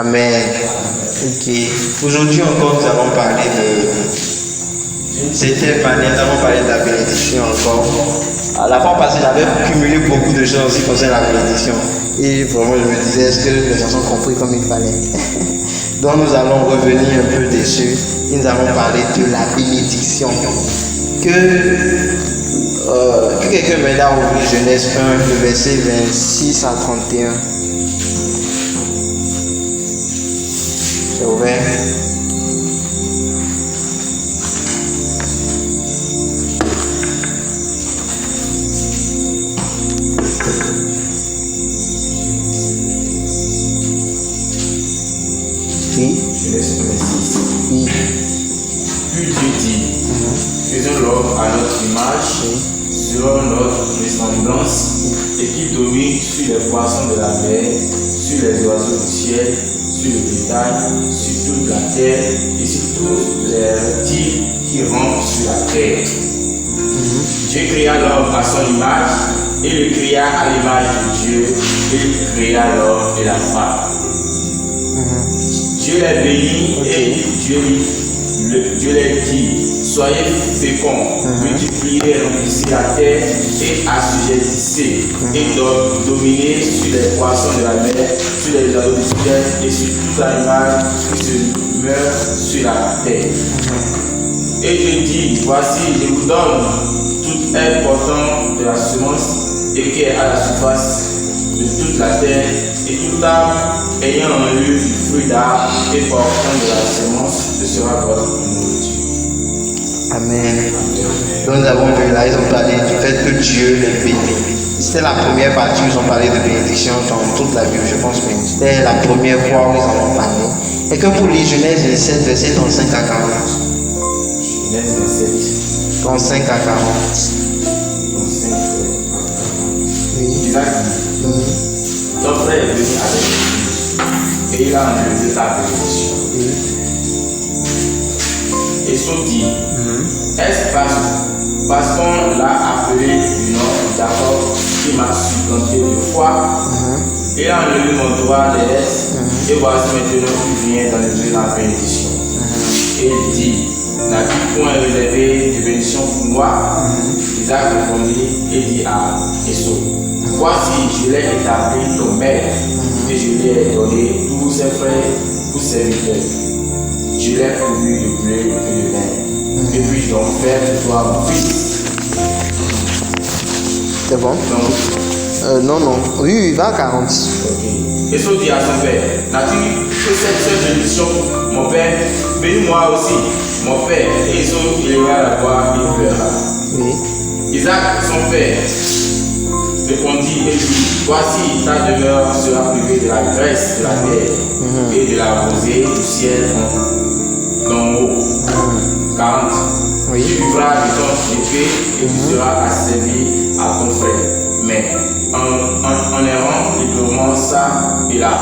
Amen. Ok. Aujourd'hui encore, nous allons parler nous allons parler de la bénédiction encore. À la fois passée, j'avais cumulé beaucoup de choses aussi concernant la bénédiction. Et vraiment, je me disais, est-ce que les gens ont compris comme il fallait? Donc, nous allons revenir un peu dessus et nous allons parler de la bénédiction. Que quelqu'un m'aide à ouvrir Genèse 1, le verset 26 à 31. C'est ouvert. Oui. Genèse 26. Oui. Puis Dieu dit, faisons l'homme à notre image, selon notre ressemblance, et qui domine sur les poissons de la mer, sur les oiseaux du ciel, sur le bétail, sur toute la terre, et sur tous les reptiles qui rampent sur la terre. Dieu créa l'homme à son image, et le créa à l'image de Dieu, et il créa l'homme et la femme. Dieu les bénit et Dieu les dit, soyez féconds, multipliez, remplissez la terre et assujettissez, et dominez sur les poissons de la mer, sur les oiseaux du ciel et sur tout animal qui se meurt sur la terre. Et Dieu dit, voici, je vous donne toute herbe portant de la semence et qui est à la surface de toute la terre, et toute arbre ayant en lui du fruit d'arbre et portant de la semence, ce sera votre nourriture. Amen. Donc nous avons vu là, ils ont parlé du fait que Dieu les bénit. C'était la première partie où ils ont parlé de bénédiction dans toute la Bible, je pense que c'était la première fois où ils en ont parlé. Et que pour les Genèse 27, verset 35 à 40. Genèse 27. 35 à 40. 35. Oui. Isaac dit, ton frère est venu avec lui, et il a enlevé ta bénédiction. Et Esau dit, est-ce parce qu'on l'a appelé du nom de Jacob qui m'a supplanté deux fois, et a enlevé mon droit d'aise, et voici maintenant qu'il vient d'enlever la bénédiction. Et il dit, n'as-tu point réservé de bénédiction pour moi? Isaac répondit et dit à Esau, voici, je l'ai établi ton maître, et je lui ai donné tous ses frères pour serviteurs. Je l'ai pourvu de blé et de lin. Et puis donc faire de toi mon fils. C'est bon? Non. Oui, va à 40. Okay. Esau dit à son père, n'as-tu que cette seule bénédiction, mon père? Bénis-moi aussi, mon père. Et Esau éleva la voix et pleura. Oui. Isaac, son père, répondit et dit, voici ta demeure sera privée de la graisse de la terre et de la rosée du ciel d'en haut. 40. Oui. Tu vivras de ton épée et tu seras asservi à ton frère. Mais en errant librement ça et là,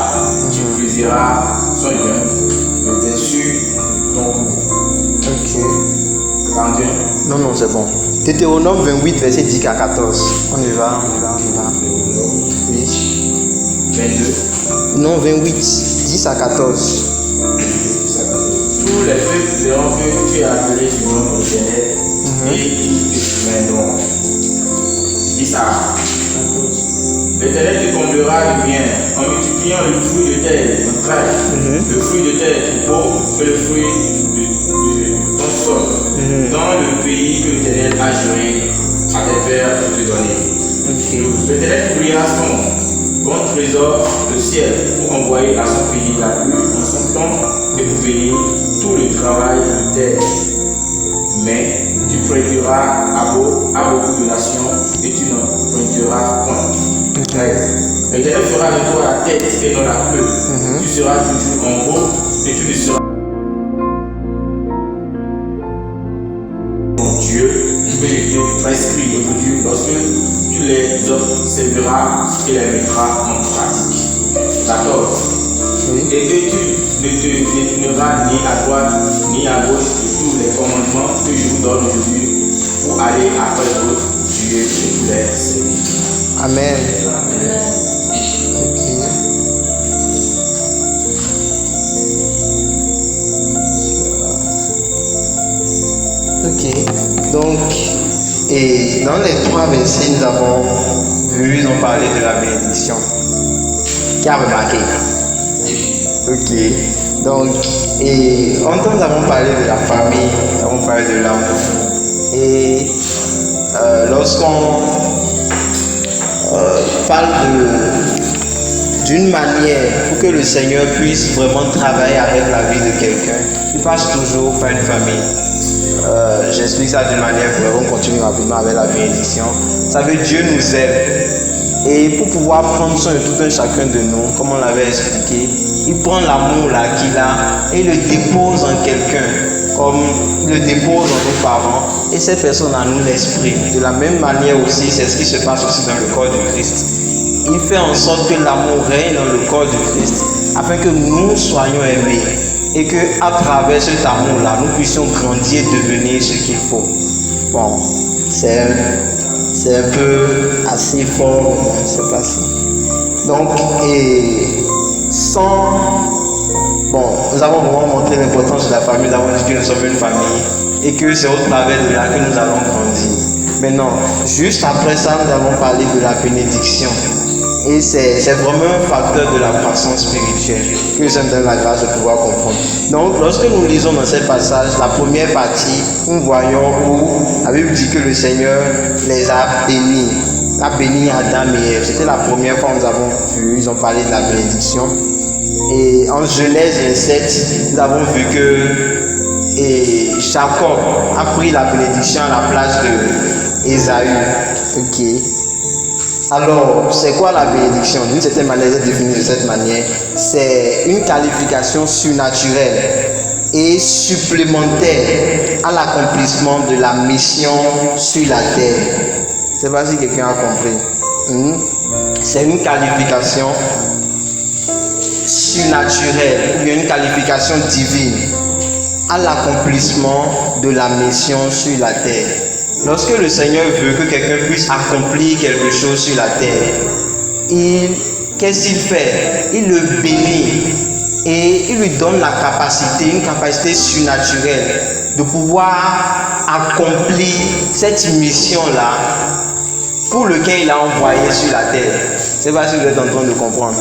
tu briseras son young dessus ton cou. Ok. 41. Non, c'est bon. Deutéronome 28, verset 10 à 14. On y va. Oui. 22. Non, 28, 10 à 14. Tous les peuples verront que tu es appelé du nom de l'Éternel et ils te souviendront. 10 à 14. L'Éternel te comblera de bien en multipliant le fruit de tes entrailles, le fruit de tes troupeaux et le fruit de ton sol, dans le pays que l'Éternel a juré à tes pères de te donner. L'Éternel oubliera son bon trésor, le ciel, pour envoyer à son pays la pluie en son temps et pour bénir tout le travail de terre. Mais tu prêteras à beaucoup de nations et tu n'en prêteras point. 13. L'Éternel fera de toi la tête et non la queue. Tu seras toujours en haut et tu ne seras mon Dieu, que je te prescris aujourd'hui lorsque tu les observeras et les mettras en pratique. 14. Oui. Et que tu ne te détourneras ni à droite ni à gauche de tous les commandements que je vous donne aujourd'hui pour aller après d'autres dieux et vous les servir. Amen. Amen. Ok. Et dans les 3 versets, nous avons vu, ils ont parlé de la bénédiction. Qui a remarqué? Ok. Donc, et en temps, nous avons parlé de la famille, nous avons parlé de l'amour. Et lorsqu'on parle d'une manière pour que le Seigneur puisse vraiment travailler avec la vie de quelqu'un, il passe toujours par une famille. J'explique ça d'une manière pour on continue rapidement avec la bénédiction. Ça veut dire Dieu nous aime. Et pour pouvoir prendre soin de tout un chacun de nous, comme on l'avait expliqué, il prend l'amour là qu'il a et le dépose en quelqu'un, comme il le dépose en nos parents, et cette personne en nous l'exprime. De la même manière aussi, c'est ce qui se passe aussi dans le corps du Christ. Il fait en sorte que l'amour règne dans le corps du Christ, afin que nous soyons aimés et que à travers cet amour-là, nous puissions grandir et devenir ce qu'il faut. Bon, c'est un peu assez fort, c'est facile. Donc, nous avons vraiment montré l'importance de la famille, nous avons dit que nous sommes une famille et que c'est au travers de là que nous allons grandir. Maintenant, juste après ça, nous avons parlé de la bénédiction. Et c'est vraiment un facteur de la croissance spirituelle que nous sommes dans la grâce de pouvoir comprendre. Donc, lorsque nous lisons dans ce passage, la première partie, nous voyons où la Bible dit que le Seigneur les a bénis. A béni Adam et Ève. C'était la première fois que nous avons vu, ils ont parlé de la bénédiction. Et en Genèse 27, nous avons vu que Jacob a pris la bénédiction à la place de Ésaü. Ok. Alors, c'est quoi la bénédiction? D'une certaine manière, c'est défini de cette manière. C'est une qualification surnaturelle et supplémentaire à l'accomplissement de la mission sur la terre. Je ne sais pas si quelqu'un a compris. C'est une qualification surnaturelle ou bien une qualification divine à l'accomplissement de la mission sur la terre. Lorsque le Seigneur veut que quelqu'un puisse accomplir quelque chose sur la terre, qu'est-ce qu'il fait? Il le bénit et il lui donne la capacité, une capacité surnaturelle de pouvoir accomplir cette mission-là pour lequel il a envoyé sur la terre. Je ne sais pas si vous êtes en train de comprendre.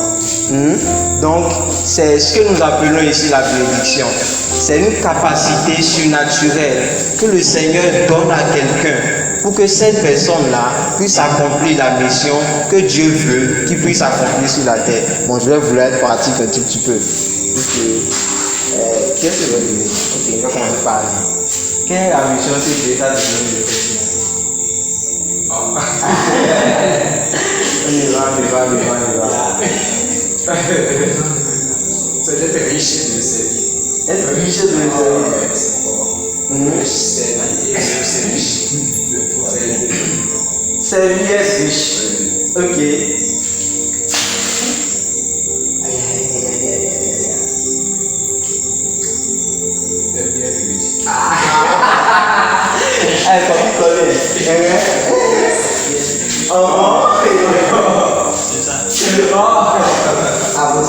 Donc, c'est ce que nous appelons ici la bénédiction. C'est une capacité surnaturelle que le Seigneur donne à quelqu'un pour que cette personne-là puisse accomplir la mission que Dieu veut qu'il puisse accomplir sur la terre. Bon, je vais vouloir être pratique un tout petit peu. Qu'est-ce que je veux dire? Ok, je vais commencer par là. Quelle est la mission que Dieu a donnée? On y va. C'est d'être riche et de le servir. Être riche et de le servir. Servir est riche. Ok. Servir est riche. Faut qu'il connaisse. C'est ça. Ah bon,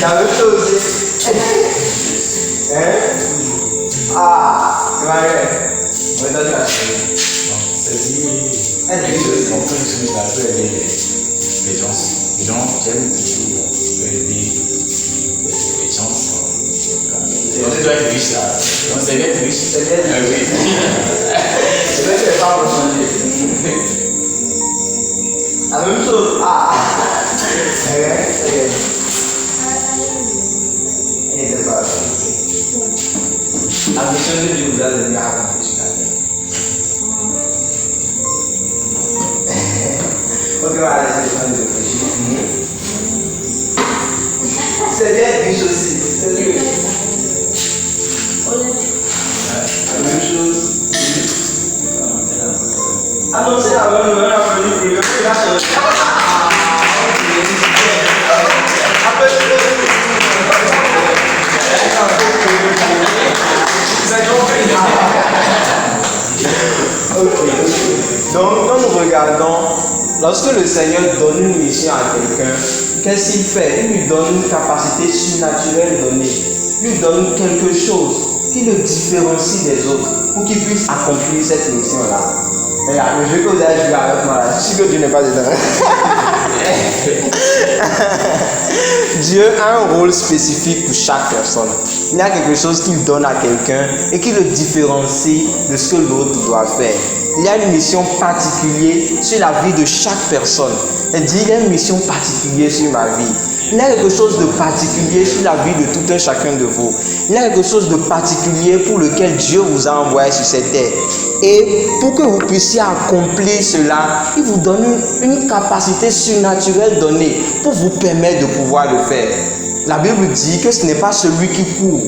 la même chose. Ah, c'est vrai. On va donner la chose. C'est dit, elle est riche, on peut aider les gens. Les gens qui aiment beaucoup aider les gens. On doit être riche là. On sait bien être riche. C'est bien. Oui. C'est vrai que les femmes vont changer. La même chose. Elle est pas. La mission que Dieu vous a donnée à accomplir sur la terre. Ok, on va laisser le temps de réfléchir. C'est bien riche aussi. C'est lui. La même chose. Annoncer la bonne nouvelle à venir pour le plus rapide. Donc, quand nous regardons, lorsque le Seigneur donne une mission à quelqu'un, qu'est-ce qu'il fait? Il lui donne une capacité surnaturelle donnée. Il lui donne quelque chose qui le différencie des autres pour qu'il puisse accomplir cette mission-là. Regarde, le jeu que vous avez joué avec moi, je suis sûr que tu n'es pas dedans. Dieu a un rôle spécifique pour chaque personne. Il y a quelque chose qu'il donne à quelqu'un et qui le différencie de ce que l'autre doit faire. Il y a une mission particulière sur la vie de chaque personne. Elle dit, il y a une mission particulière sur ma vie. Il y a quelque chose de particulier sur la vie de tout un chacun de vous. Il y a quelque chose de particulier pour lequel Dieu vous a envoyé sur cette terre. Et pour que vous puissiez accomplir cela, il vous donne une capacité surnaturelle donnée pour vous permettre de pouvoir le faire. La Bible dit que ce n'est pas celui qui court,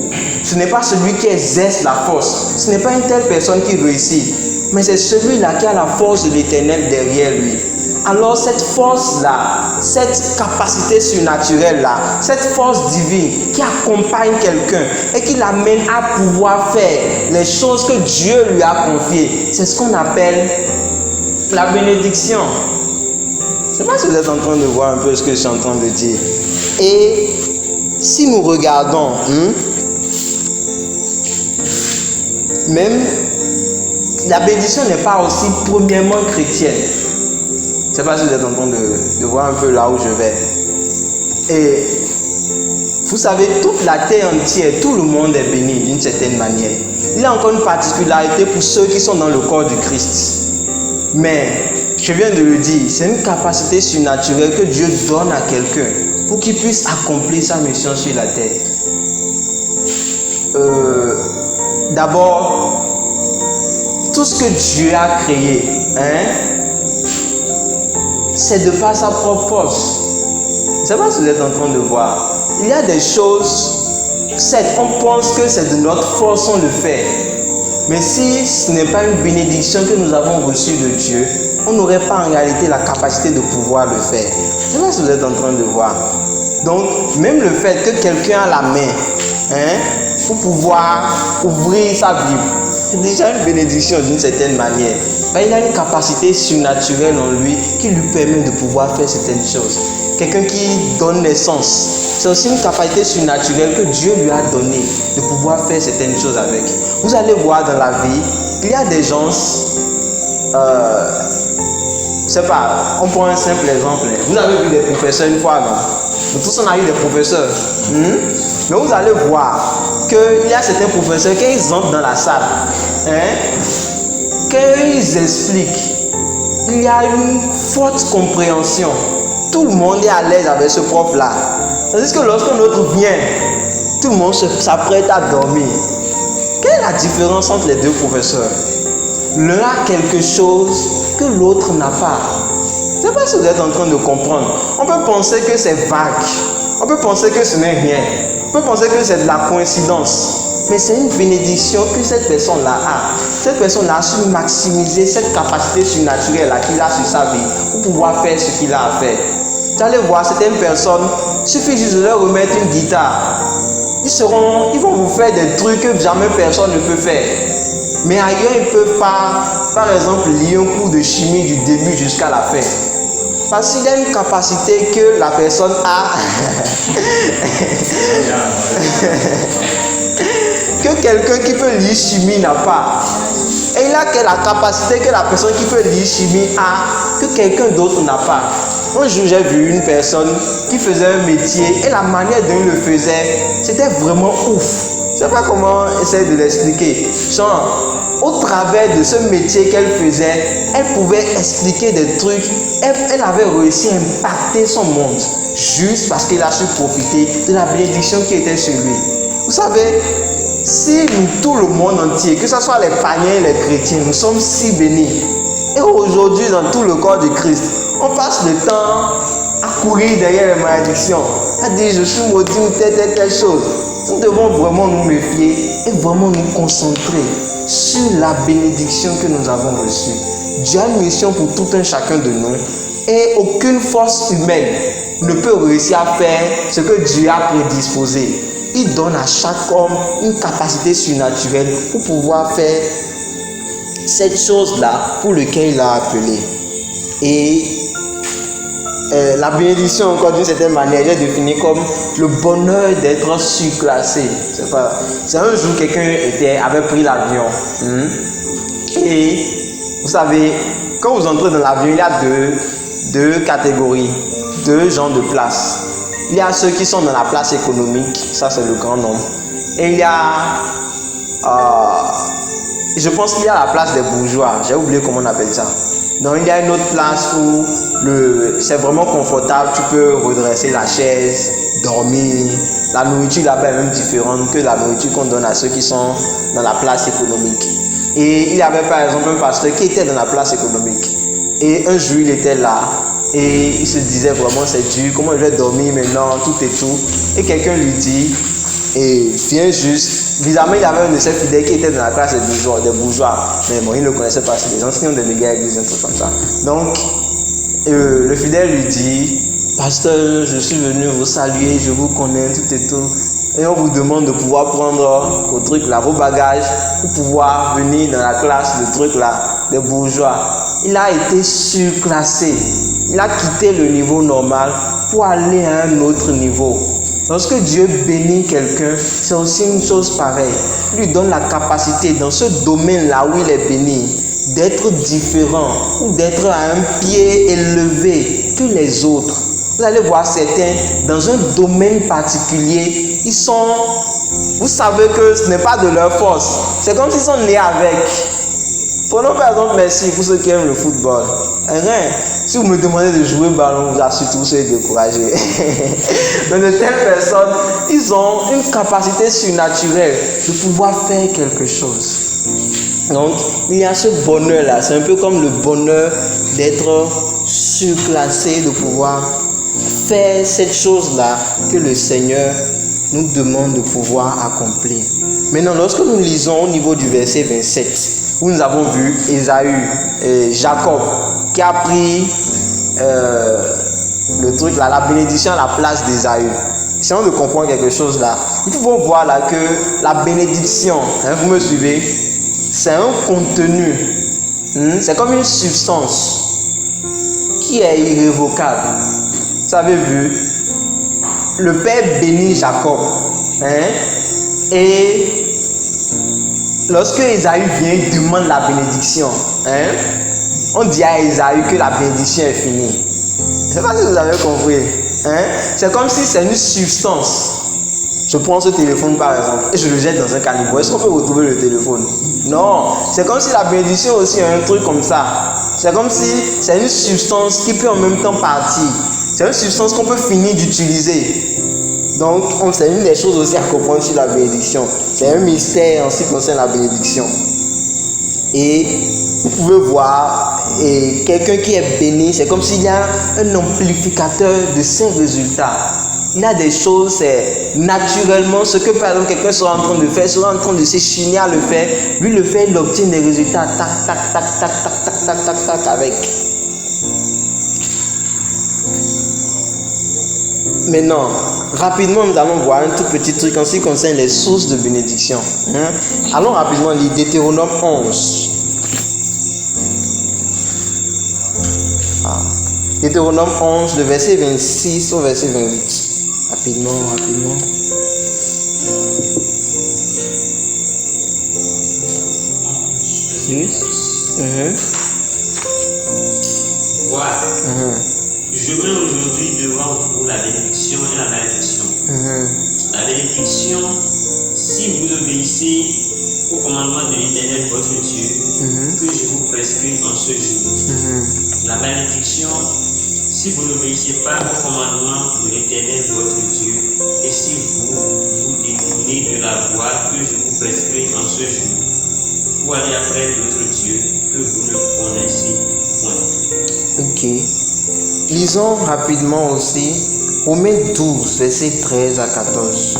ce n'est pas celui qui exerce la force, ce n'est pas une telle personne qui réussit, mais c'est celui-là qui a la force de l'Éternel derrière lui. Alors cette force-là, cette capacité surnaturelle-là, cette force divine qui accompagne quelqu'un et qui l'amène à pouvoir faire les choses que Dieu lui a confiées, c'est ce qu'on appelle la bénédiction. Je ne sais pas si vous êtes en train de voir un peu ce que je suis en train de dire. Et si nous regardons, même la bénédiction n'est pas aussi premièrement chrétienne. Je ne sais pas si vous êtes en train de voir un peu là où je vais. Et vous savez, toute la terre entière, tout le monde est béni d'une certaine manière. Il y a encore une particularité pour ceux qui sont dans le corps du Christ. Mais, je viens de le dire, c'est une capacité surnaturelle que Dieu donne à quelqu'un pour qu'il puisse accomplir sa mission sur la terre. D'abord, tout ce que Dieu a créé, c'est de par sa propre force. Je ne sais pas si vous êtes en train de voir. Il y a des choses, certes, on pense que c'est de notre force on le fait. Mais si ce n'est pas une bénédiction que nous avons reçue de Dieu, on n'aurait pas en réalité la capacité de pouvoir le faire. Je ne sais pas si vous êtes en train de voir. Donc, même le fait que quelqu'un a la main, pour pouvoir ouvrir sa Bible, c'est déjà une bénédiction d'une certaine manière. Il a une capacité surnaturelle en lui qui lui permet de pouvoir faire certaines choses. Quelqu'un qui donne naissance, c'est aussi une capacité surnaturelle que Dieu lui a donnée de pouvoir faire certaines choses avec. Vous allez voir dans la vie, il y a des gens, je ne sais pas, on prend un simple exemple. Vous avez vu des professeurs une fois, non? Nous tous on a eu des professeurs. Mais vous allez voir qu'il y a certains professeurs, quand ils entrent dans la salle, quand ils expliquent, il y a une forte compréhension. Tout le monde est à l'aise avec ce prof-là. Tandis que lorsqu'un autre vient, tout le monde s'apprête à dormir. Quelle est la différence entre les deux professeurs? L'un a quelque chose que l'autre n'a pas. Je ne sais pas si vous êtes en train de comprendre. On peut penser que c'est vague. On peut penser que ce n'est rien. On peut penser que c'est de la coïncidence. Mais c'est une bénédiction que cette personne-là a. Cette personne-là a su maximiser cette capacité surnaturelle qu'il a sur sa vie pour pouvoir faire ce qu'il a à faire. Vous allez voir certaines personnes, il suffit juste de leur remettre une guitare. Ils vont vous faire des trucs que jamais personne ne peut faire. Mais ailleurs, ils ne peuvent pas, par exemple, lire un cours de chimie du début jusqu'à la fin. Parce qu'il y a une capacité que la personne a. Que quelqu'un qui peut lire chimie n'a pas. Et il a la capacité que la personne qui peut lire chimie a, que quelqu'un d'autre n'a pas. Un jour, j'ai vu une personne qui faisait un métier et la manière dont il le faisait, c'était vraiment ouf. Je ne sais pas comment essayer de l'expliquer. Genre, au travers de ce métier qu'elle faisait, elle pouvait expliquer des trucs. Elle avait réussi à impacter son monde juste parce qu'elle a su profiter de la bénédiction qui était sur lui. Vous savez, si nous, tout le monde entier, que ce soit les païens et les chrétiens, nous sommes si bénis. Et aujourd'hui, dans tout le corps de Christ, on passe le temps à courir derrière les malédictions, à dire je suis maudit ou telle chose. Nous devons vraiment nous méfier et vraiment nous concentrer sur la bénédiction que nous avons reçue. Dieu a une mission pour tout un chacun de nous et aucune force humaine ne peut réussir à faire ce que Dieu a prédisposé. Il donne à chaque homme une capacité surnaturelle pour pouvoir faire cette chose-là pour laquelle il a appelé. Et la bénédiction, encore d'une certaine manière, est définie comme le bonheur d'être surclassé. C'est un jour, quelqu'un avait pris l'avion et Vous savez, quand vous entrez dans l'avion, il y a deux catégories, deux genres de places. Il y a ceux qui sont dans la place économique, ça c'est le grand nombre. Et il y a, je pense qu'il y a la place des bourgeois, j'ai oublié comment on appelle ça. Donc il y a une autre place où c'est vraiment confortable, tu peux redresser la chaise, dormir. La nourriture là-bas est même différente que la nourriture qu'on donne à ceux qui sont dans la place économique. Et il y avait par exemple un pasteur qui était dans la place économique. Et un jour il était là et il se disait vraiment c'est dur, comment je vais dormir maintenant, tout et tout. Et quelqu'un lui dit, et viens juste, bizarrement il avait un de ses fidèles qui était dans la classe des bourgeois. Mais bon, il ne le connaissait pas, c'est des gens qui ont des méga églises, un truc comme ça. Donc, le fidèle lui dit, pasteur, je suis venu vous saluer, je vous connais, tout et tout. Et on vous demande de pouvoir prendre vos trucs là, vos bagages, pour pouvoir venir dans la classe, le truc là, des bourgeois. Il a été surclassé. Il a quitté le niveau normal pour aller à un autre niveau. Lorsque Dieu bénit quelqu'un, c'est aussi une chose pareille. Il lui donne la capacité dans ce domaine-là où il est béni, d'être différent ou d'être à un pied élevé que les autres. Vous allez voir certains, dans un domaine particulier, ils sont... Vous savez que ce n'est pas de leur force. C'est comme s'ils sont nés avec. Prenons par exemple Messi, pour ceux qui aiment le football. Rien. Si vous me demandez de jouer ballon, vous assure tous ceux découragés. Donc de telles personnes, ils ont une capacité surnaturelle de pouvoir faire quelque chose. Donc il y a ce bonheur-là. C'est un peu comme le bonheur d'être surclassé, de pouvoir faire cette chose-là que le Seigneur nous demande de pouvoir accomplir. Maintenant, lorsque nous lisons au niveau du verset 27, où nous avons vu Ésaü et Jacob qui a pris le truc là, la bénédiction à la place d'Ésaü. Si on veut comprendre quelque chose là, nous pouvons voir là que la bénédiction, vous me suivez, c'est un contenu, c'est comme une substance qui est irrévocable. Vous avez vu, le Père bénit Jacob, et lorsque Ésaü vient, il demande la bénédiction. On dit à Ésaü que la bénédiction est finie. Je ne sais pas si vous avez compris. C'est comme si c'est une substance. Je prends ce téléphone par exemple et je le jette dans un caniveau. Est-ce qu'on peut retrouver le téléphone? Non. C'est comme si la bénédiction aussi est un truc comme ça. C'est comme si c'est une substance qui peut en même temps partir. C'est une substance qu'on peut finir d'utiliser. Donc, c'est une des choses aussi à comprendre sur la bénédiction. C'est un mystère en ce qui concerne la bénédiction. Et vous pouvez voir, et quelqu'un qui est béni, c'est comme s'il y a un amplificateur de ses résultats. Il y a des choses, c'est naturellement ce que par exemple quelqu'un sera en train de faire, sera en train de s'échiner à le faire. Lui le fait, il obtient des résultats, tac, tac, tac, tac, tac, tac, tac, tac, tac, avec. Maintenant, rapidement, nous allons voir un tout petit truc en ce qui concerne les sources de bénédiction. Allons rapidement lire Deutéronome 11. Deutéronome 11, le verset 26 au verset 28. Rapidement. Oui. Voilà. Je mets aujourd'hui devant vous la bénédiction et la malédiction. La bénédiction, si vous obéissez au commandement de l'Éternel votre Dieu, que je vous prescris en ce jour. La malédiction, si vous n'obéissez pas au commandement de l'Éternel votre Dieu, et si vous vous détournez de la voie que je vous prescris en ce jour, pour aller après d'autres dieux que vous ne connaissez point. Ok. Lisons rapidement aussi Romains 12, versets 13 à 14.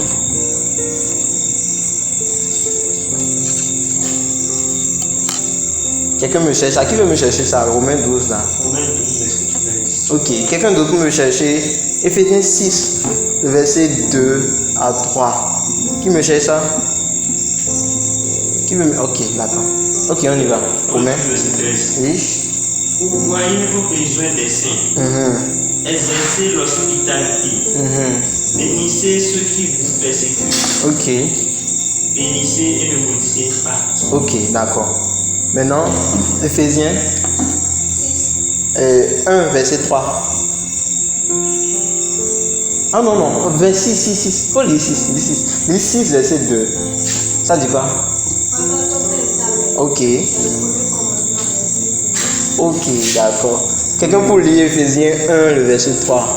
Quelqu'un me cherche. À qui veut me chercher ça? Romains 12 là. Romains 12, verset 13. Ok. Quelqu'un d'autre peut me chercher Éphésiens 6, verset 2 à 3. Qui me cherche ça? Qui veut me... Ok, d'accord. Ok, on y va. Romains 12, verset 13. Oui. Vous voyez vos besoins des saints. Exercez l'hospitalité. Bénissez ceux qui vous persécutent. Ok. Bénissez et ne maudissez pas. Ok, d'accord. Maintenant, Éphésiens 1, verset 3. Ah non, verset 6. Pas les 6. Les 6, verset 2. Ça dit quoi? Ok, d'accord. Quelqu'un pour lire Éphésiens 1, le verset 3.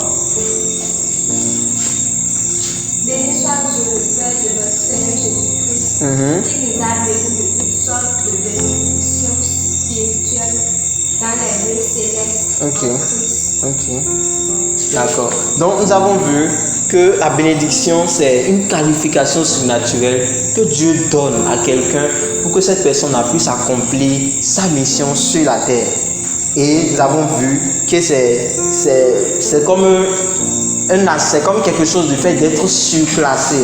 Béni soit Dieu, le Père de notre Seigneur Jésus-Christ, qui nous a bénis de toutes sortes de bénédictions spirituelles dans les lieux célestes en Christ. Ok. D'accord. Donc nous avons vu que la bénédiction, c'est une qualification surnaturelle que Dieu donne à quelqu'un pour que cette personne puisse accomplir sa mission sur la terre. Et nous avons vu que c'est comme c'est comme quelque chose du fait d'être surclassé.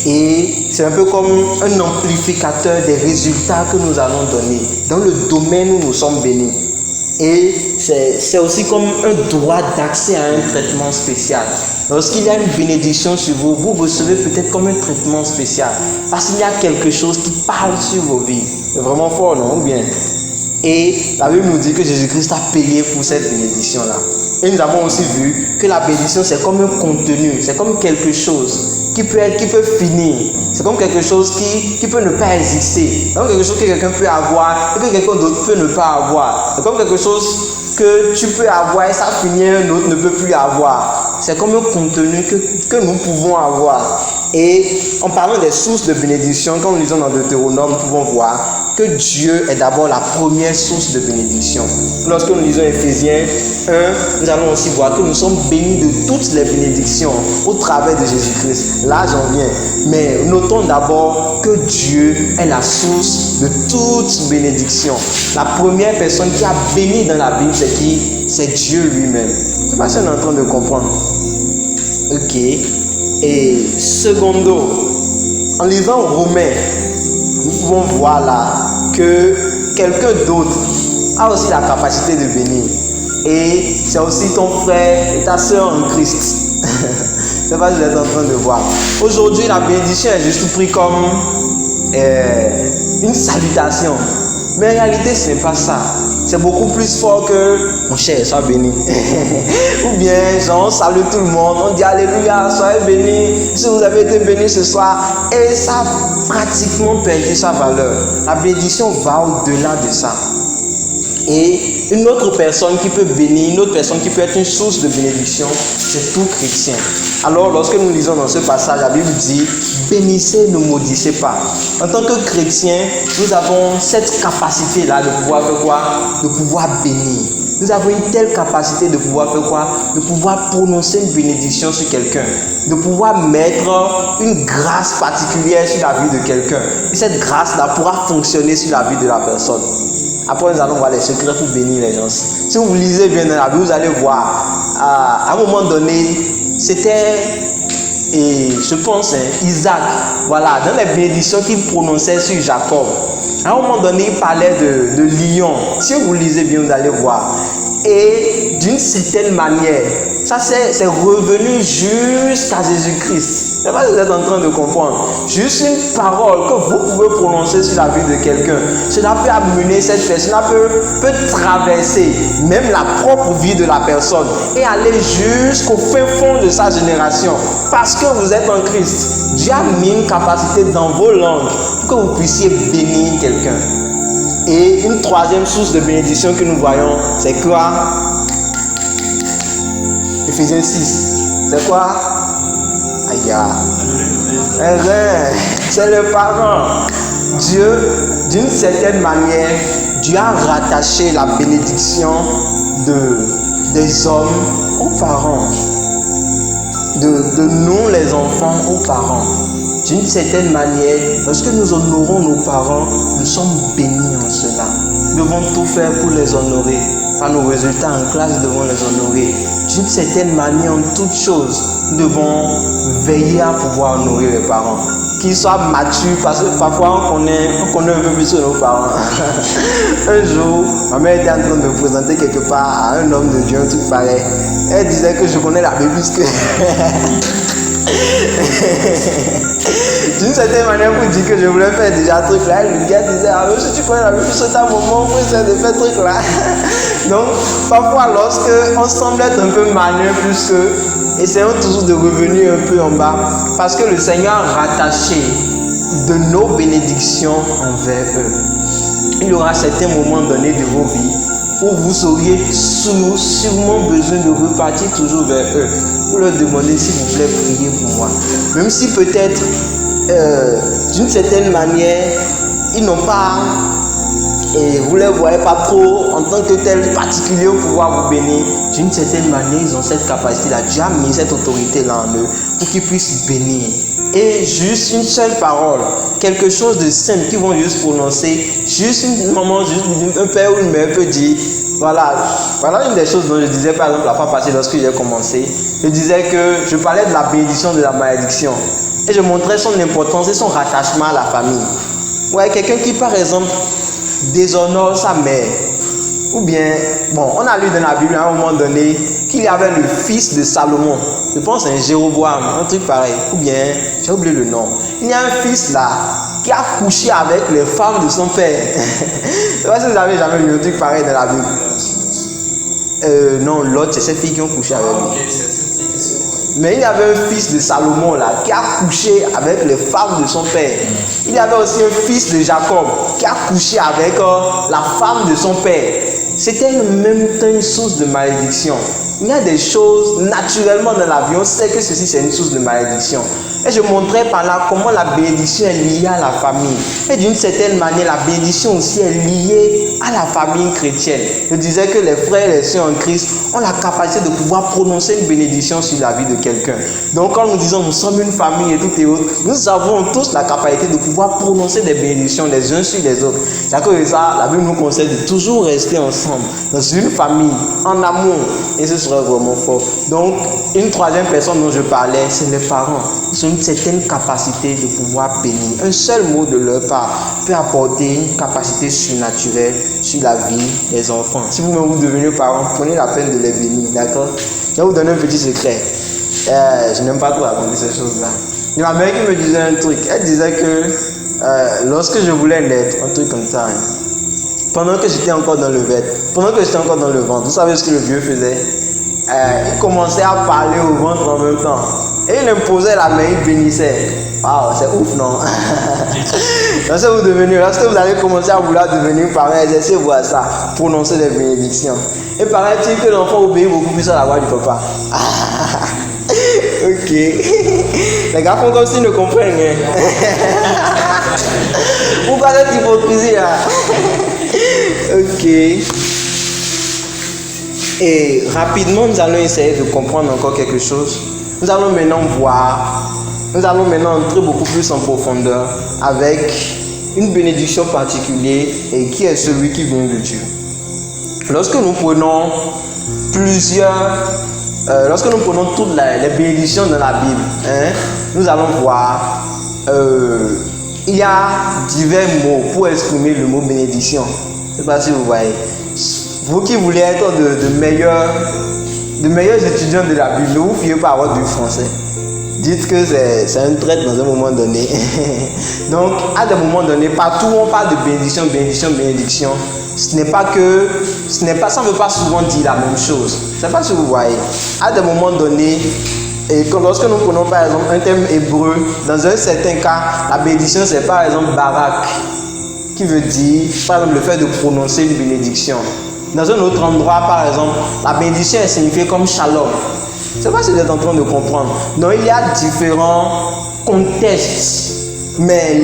Et c'est un peu comme un amplificateur des résultats que nous allons donner dans le domaine où nous sommes bénis. Et c'est aussi comme un droit d'accès à un traitement spécial. Lorsqu'il y a une bénédiction sur vous, vous recevez peut-être comme un traitement spécial. Parce qu'il y a quelque chose qui parle sur vos vies. C'est vraiment fort, non? Ou bien? Et la Bible nous dit que Jésus-Christ a payé pour cette bénédiction-là. Et nous avons aussi vu que la bénédiction, c'est comme un contenu, c'est comme quelque chose qui peut finir. C'est comme quelque chose qui peut ne pas exister. C'est comme quelque chose que quelqu'un peut avoir et que quelqu'un d'autre peut ne pas avoir. C'est comme quelque chose que tu peux avoir et ça finit, un autre ne peut plus avoir. C'est comme un contenu que nous pouvons avoir. Et en parlant des sources de bénédiction, quand nous lisons dans Deutéronome, nous pouvons voir que Dieu est d'abord la première source de bénédiction. Lorsque nous lisons Éphésiens 1, nous allons aussi voir que nous sommes bénis de toutes les bénédictions au travers de Jésus-Christ. Là, j'en viens. Mais notons d'abord que Dieu est la source de toute bénédiction. La première personne qui a béni dans la Bible, c'est qui? C'est Dieu lui-même. Je ne sais pas si on est en train de comprendre. Ok. Et secondo, en lisant Romains, nous pouvons voir là que quelqu'un d'autre a aussi la capacité de bénir. Et c'est aussi ton frère et ta soeur en Christ. Je ne sais pas si vous êtes en train de voir. Aujourd'hui, la bénédiction est juste prise comme une salutation. Mais en réalité, ce n'est pas ça. C'est beaucoup plus fort que mon cher, sois béni. Ou bien, genre, on salue tout le monde, on dit Alléluia, soyez bénis. Si vous avez été bénis ce soir, et ça a pratiquement perdu sa valeur. La bénédiction va au-delà de ça. Et une autre personne qui peut bénir, une autre personne qui peut être une source de bénédiction, c'est tout chrétien. Alors, lorsque nous lisons dans ce passage, la Bible dit « Bénissez, ne maudissez pas ». En tant que chrétien, nous avons cette capacité-là de pouvoir faire quoi? De pouvoir bénir. Nous avons une telle capacité de pouvoir faire quoi? De pouvoir prononcer une bénédiction sur quelqu'un. De pouvoir mettre une grâce particulière sur la vie de quelqu'un. Et cette grâce-là pourra fonctionner sur la vie de la personne. Après, nous allons voir les secrets pour bénir les gens. Si vous lisez bien dans la Bible, vous allez voir, à un moment donné, c'était, et je pense, Isaac, voilà, dans les bénédictions qu'il prononçait sur Jacob. À un moment donné, il parlait de lion. Si vous lisez bien, vous allez voir. Et d'une certaine manière, ça c'est revenu jusqu'à Jésus-Christ. Je ne sais pas si vous êtes en train de comprendre. Juste une parole que vous pouvez prononcer sur la vie de quelqu'un. Cela peut amener cette personne, cela peut traverser même la propre vie de la personne et aller jusqu'au fin fond de sa génération. Parce que vous êtes en Christ. Dieu a mis une capacité dans vos langues pour que vous puissiez bénir quelqu'un. Et une troisième source de bénédiction que nous voyons, c'est quoi? Éphésiens 6. C'est quoi? Aïe. C'est le parent. Dieu, d'une certaine manière, Dieu a rattaché la bénédiction des hommes aux parents. De nous, les enfants, aux parents. D'une certaine manière, lorsque nous honorons nos parents, nous sommes bénis en cela. Nous devons tout faire pour les honorer. Par nos résultats en classe, nous devons les honorer. D'une certaine manière, en toute chose, nous devons veiller à pouvoir honorer les parents. Qu'ils soient matures, parce que parfois on connaît un peu plus sur nos parents. Un jour, ma mère était en train de présenter quelque part à un homme de Dieu, un truc pareil. Elle disait que je connais la Bible plus que... d'une certaine manière, pour dire que je voulais faire déjà un truc là, le gars disait, ah, si tu connais la Bible, c'est un moment pour essayer de faire un truc là. Donc, parfois, lorsque on semble être un peu malin plus que, essayons toujours de revenir un peu en bas, parce que le Seigneur a rattaché de nos bénédictions envers eux. Il y aura certains moments donnés de vos vies où vous auriez sûrement besoin de repartir toujours vers eux. Vous leur demandez, s'il vous plaît, priez pour moi. Même si peut-être, d'une certaine manière, ils n'ont pas, et vous ne les voyez pas trop en tant que tel particulier pour pouvoir vous bénir. D'une certaine manière, ils ont cette capacité-là. Dieu a mis cette autorité-là en eux pour qu'ils puissent bénir. Et juste une seule parole, quelque chose de simple qu'ils vont juste prononcer, juste une maman, juste un père ou une mère peut dire, voilà une des choses dont je disais par exemple la fois passée lorsque j'ai commencé, je disais que je parlais de la bénédiction de la malédiction et je montrais son importance et son rattachement à la famille. Ouais, quelqu'un qui par exemple déshonore sa mère, ou bien, bon, on a lu dans la Bible à un moment donné qu'il y avait le fils de Salomon, je pense un Jéroboam, un truc pareil, ou bien, j'ai oublié le nom. Il y a un fils là qui a couché avec les femmes de son père. Je ne sais pas si vous avez jamais lu un truc pareil dans la Bible. Non, l'autre, c'est ces filles qui ont couché avec lui. Mais il y avait un fils de Salomon là qui a couché avec les femmes de son père. Il y avait aussi un fils de Jacob qui a couché avec la femme de son père. C'était en même temps une source de malédiction. Il y a des choses naturellement dans la vie, on sait que ceci c'est une source de malédiction. Et je montrais par là comment la bénédiction est liée à la famille. Et d'une certaine manière, la bénédiction aussi est liée à la famille chrétienne. Je disais que les frères et les sœurs en Christ ont la capacité de pouvoir prononcer une bénédiction sur la vie de quelqu'un. Donc quand nous disons nous sommes une famille et tout et autres, nous avons tous la capacité de pouvoir prononcer des bénédictions les uns sur les autres. C'est à cause de ça, la Bible nous conseille de toujours rester ensemble, dans une famille, en amour. Et ce serait vraiment fort. Donc, une troisième personne dont je parlais, c'est les parents. Ils ont une certaine capacité de pouvoir bénir. Un seul mot de leur part peut apporter une capacité surnaturelle sur la vie des enfants. Si vous-même vous devenez parents, prenez la peine de les bénir, d'accord? Je vais vous donner un petit secret. Je n'aime pas trop raconter ces choses-là. Il y a ma mère qui me disait un truc. Elle disait que lorsque je voulais naître, un truc comme ça, pendant que j'étais encore dans le ventre, vous savez ce que le vieux faisait? Il commençait à parler au ventre en même temps. Et il imposait la main, il bénissait. Waouh, c'est ouf, non? Lorsque vous allez commencer à vouloir devenir parent, exercez-vous à ça, prononcer des bénédictions. Et paraît-il que l'enfant obéit beaucoup plus à la voix du papa. Ok. Les gars font comme s'ils ne comprennent rien. Pourquoi cette hypocrisie là? Ok. Et rapidement, nous allons essayer de comprendre encore quelque chose. Nous allons maintenant entrer beaucoup plus en profondeur avec une bénédiction particulière et qui est celui qui vient de Dieu. Lorsque nous prenons toutes les bénédictions dans la Bible, nous allons voir il y a divers mots pour exprimer le mot bénédiction. Je ne sais pas si vous voyez. Vous qui voulez être de meilleurs étudiants de la Bible, ne vous fiez pas à votre Bible français. Dites que c'est un trait dans un moment donné. Donc, à des moments donnés, partout où on parle de bénédiction, ça ne veut pas souvent dire la même chose. Je ne sais pas si vous voyez. À des moments donnés, et lorsque nous prenons par exemple un terme hébreu, dans un certain cas, la bénédiction c'est par exemple barak, qui veut dire par exemple le fait de prononcer une bénédiction. Dans un autre endroit, par exemple, la bénédiction est signifiée comme shalom. Je ne sais pas si vous êtes en train de comprendre. Donc il y a différents contextes, mais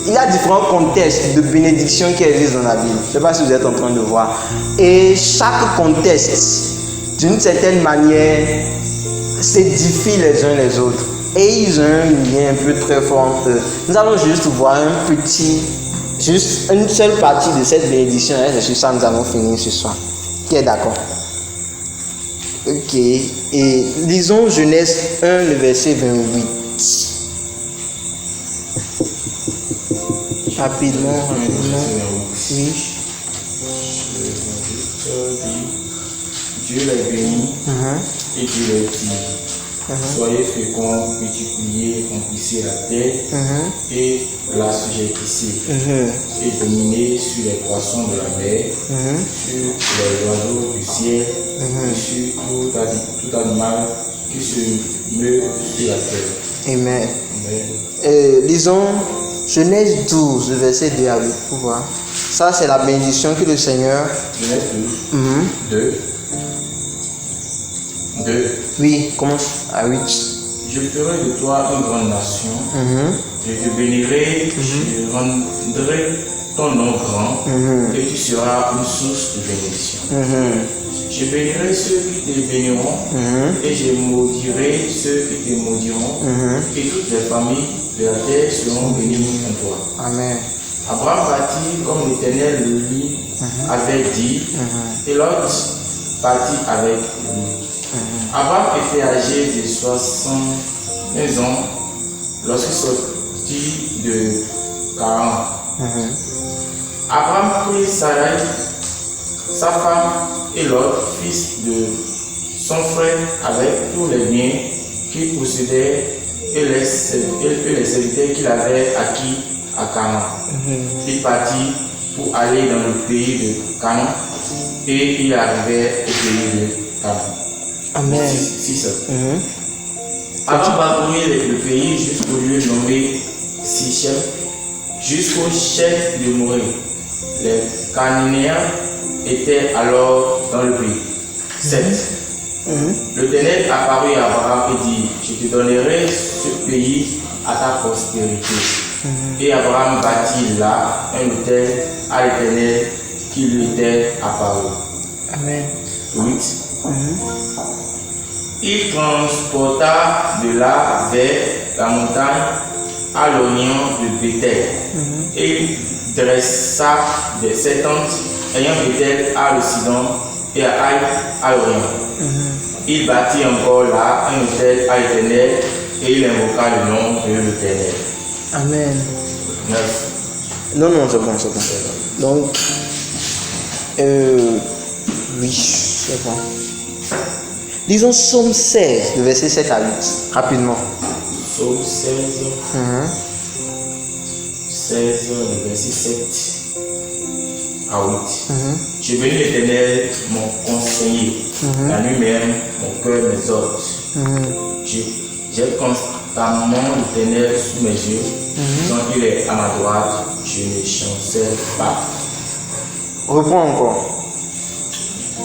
il y a différents contextes de bénédiction qui existent dans la Bible. Je ne sais pas si vous êtes en train de voir. Et chaque contexte, d'une certaine manière, s'édifie les uns les autres. Et ils ont un lien un peu très fort entre eux. Nous allons juste voir juste une seule partie de cette bénédiction. Et c'est sur ça que nous allons finir ce soir. Qui est d'accord? Ok. Et lisons Genèse 1, le verset 28. Rapidement. Oui. Dieu les bénit et Dieu les dit: Soyez féconds, multipliez, remplissez la terre et l'assujettissez. Et dominez sur les poissons de la mer, sur les oiseaux du ciel et sur tout animal qui se meut sur la terre. Amen. Amen. Lisons Genèse 12, verset 2 à 8 pour voir. Ça, c'est la bénédiction que le Seigneur. Genèse 12, 2. Oui, commence à 8. Je ferai de toi une grande nation, je te bénirai, je rendrai ton nom grand, et tu seras une source de bénédiction. Je bénirai ceux qui te béniront, et je maudirai ceux qui te maudiront, et toutes les familles de la terre seront bénies en toi. Amen. Abraham bâtit comme l'Éternel le lui avait dit, et Lot bâtit avec lui. Abraham était âgé de 75 ans lorsqu'il sortit de Charan. Abraham prit Sarai, sa femme, et Lot, fils de son frère, avec tous les biens qu'il possédait et les serviteurs qu'il avait acquis à Canaan. Il partit pour aller dans le pays de Canaan et il arrivait au pays de Canaan. Amen. 6. Avant parcourir le pays jusqu'au lieu nommé Sichem, jusqu'au chef de Morée. Les Cananéens étaient alors dans le pays. 7. L'Éternel apparut à Abraham et dit, je te donnerai ce pays à ta postérité. Et Abraham bâtit là un autel à l'Éternel qui lui était apparu. Amen. 8. Il transporta de là vers la montagne à l'orient de Bethel. Et il dressa ses tentes ayant Bethel à l'occident et à Haï à l'orient. Il bâtit encore là un autel à l'Éternel et il invoqua le nom de l'Éternel. Amen. 9. Non, c'est bon. Donc, oui, c'est bon. Lisons Psaume 16, le verset 7 à 8, rapidement. Psaume 16, 16, le verset 7 à 8. Je bénis l'Éternel, mon conseiller. La nuit même, mon cœur m'exhorte. J'ai constamment l'Éternel sous mes yeux. Quand il est à ma droite, je ne chancelle pas. Reprends encore.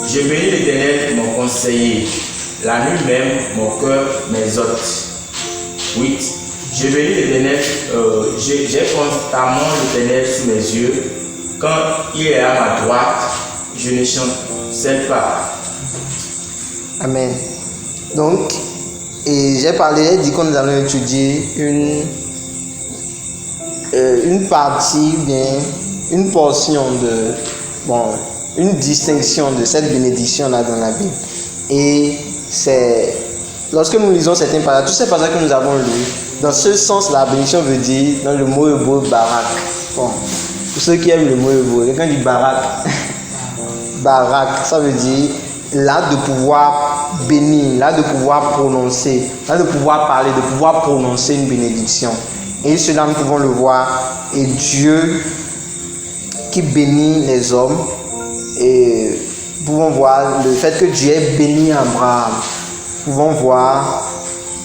Je bénis l'Éternel, mon conseiller. La nuit même, mon cœur m'exhorte. 8. Je bénis l'Éternel, j'ai constamment l'Éternel sous mes yeux. Quand il est à ma droite, je ne chancelle pas. Amen. Donc, j'ai dit que nous allons étudier une partie, bien, une portion une distinction de cette bénédiction-là dans la Bible. Et c'est, lorsque nous lisons certains passages, tous ces passages que nous avons lus, dans ce sens, la bénédiction veut dire, dans le mot hébreu, barak. Bon, pour ceux qui aiment le mot hébreu, quelqu'un dit barak. Barak, ça veut dire là de pouvoir bénir, là de pouvoir prononcer, là de pouvoir parler, de pouvoir prononcer une bénédiction. Et cela, nous pouvons le voir. Et Dieu qui bénit les hommes, et nous pouvons voir le fait que Dieu ait béni Abraham. Nous pouvons voir,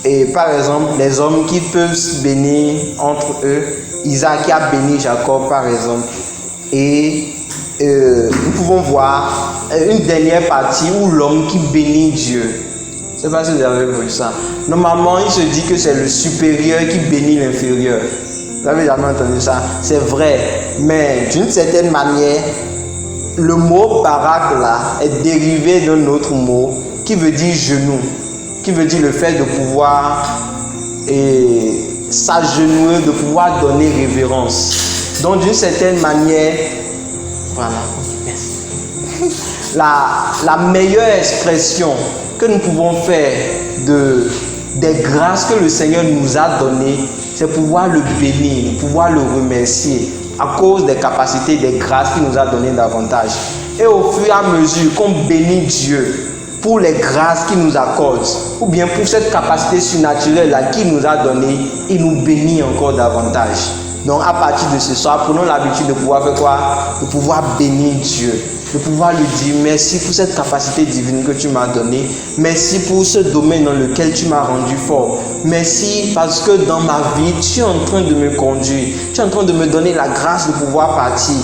et par exemple, les hommes qui peuvent se bénir entre eux. Isaac qui a béni Jacob, par exemple. Et nous pouvons voir une dernière partie où l'homme qui bénit Dieu. Je ne sais pas si vous avez vu ça. Normalement, il se dit que c'est le supérieur qui bénit l'inférieur. Vous n'avez jamais entendu ça? C'est vrai. Mais d'une certaine manière, le mot barak là est dérivé d'un autre mot qui veut dire genou, qui veut dire le fait de pouvoir s'agenouiller, de pouvoir donner révérence. Donc d'une certaine manière, voilà, merci. La meilleure expression que nous pouvons faire des grâces que le Seigneur nous a données, c'est pouvoir le bénir, pouvoir le remercier à cause des capacités, des grâces qu'il nous a données davantage. Et au fur et à mesure qu'on bénit Dieu, pour les grâces qu'il nous accorde, ou bien pour cette capacité surnaturelle-là qu'il nous a donnée, il nous bénit encore davantage. Donc à partir de ce soir, prenons l'habitude de pouvoir faire quoi? De pouvoir bénir Dieu, de pouvoir lui dire merci pour cette capacité divine que tu m'as donnée, merci pour ce domaine dans lequel tu m'as rendu fort, merci parce que dans ma vie, tu es en train de me conduire, tu es en train de me donner la grâce de pouvoir partir.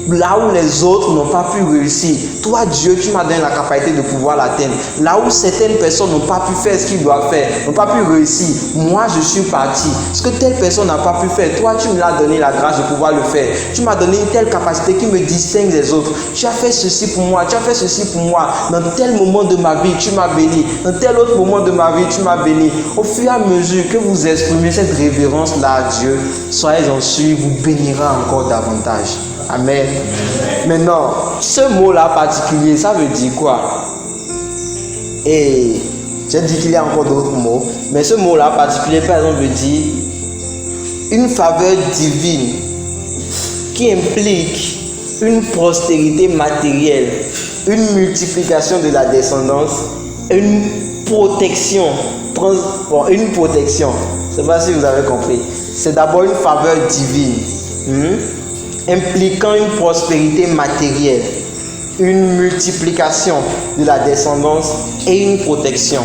Là où les autres n'ont pas pu réussir, toi Dieu, tu m'as donné la capacité de pouvoir l'atteindre. Là où certaines personnes n'ont pas pu faire ce qu'ils doivent faire, n'ont pas pu réussir, moi je suis parti. Ce que telle personne n'a pas pu faire, toi tu me l'as donné la grâce de pouvoir le faire. Tu m'as donné une telle capacité qui me distingue des autres. Tu as fait ceci pour moi, tu as fait ceci pour moi. Dans tel moment de ma vie, tu m'as béni. Dans tel autre moment de ma vie, tu m'as béni. Au fur et à mesure que vous exprimez cette révérence-là à Dieu, soyez-en sûrs, vous bénira encore davantage. Amen. Maintenant, ce mot-là particulier, ça veut dire quoi? Et j'ai dit qu'il y a encore d'autres mots, mais ce mot-là particulier, par exemple, veut dire une faveur divine qui implique une prospérité matérielle, une multiplication de la descendance, une protection. Une protection. Je ne sais pas si vous avez compris. C'est d'abord une faveur divine. Impliquant une prospérité matérielle, une multiplication de la descendance et une protection.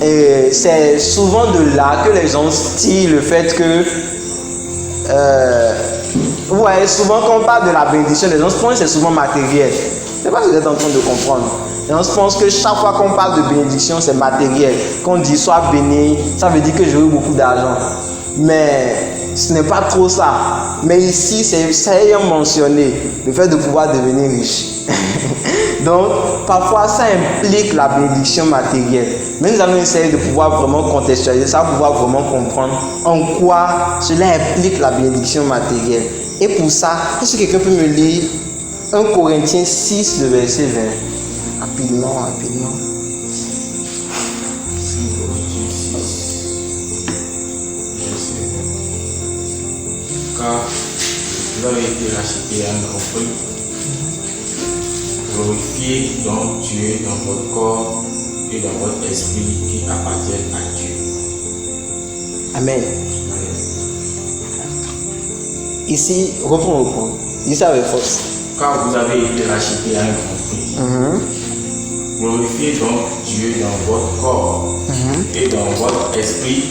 Et c'est souvent de là que les gens tirent le fait que souvent quand on parle de la bénédiction, les gens pensent que c'est souvent matériel. Je ne sais pas si vous êtes en train de comprendre. Les gens pensent que chaque fois qu'on parle de bénédiction, c'est matériel. Quand on dit sois béni, ça veut dire que j'aurai beaucoup d'argent. Mais ce n'est pas trop ça. Mais ici, c'est ayant mentionné le fait de pouvoir devenir riche. Donc, parfois, ça implique la bénédiction matérielle. Mais nous allons essayer de pouvoir vraiment contextualiser ça, pouvoir vraiment comprendre en quoi cela implique la bénédiction matérielle. Et pour ça, est-ce que quelqu'un peut me lire 1 Corinthiens 6, le verset 20? Rapidement. Car vous avez été rachetés à un grand prix. Glorifiez donc Dieu dans votre corps et dans votre esprit qui appartiennent à Dieu. Amen. Ici, reprends. Dis ça avec force. Car vous avez été rachetés à un grand prix. Glorifiez donc Dieu dans votre corps et dans votre esprit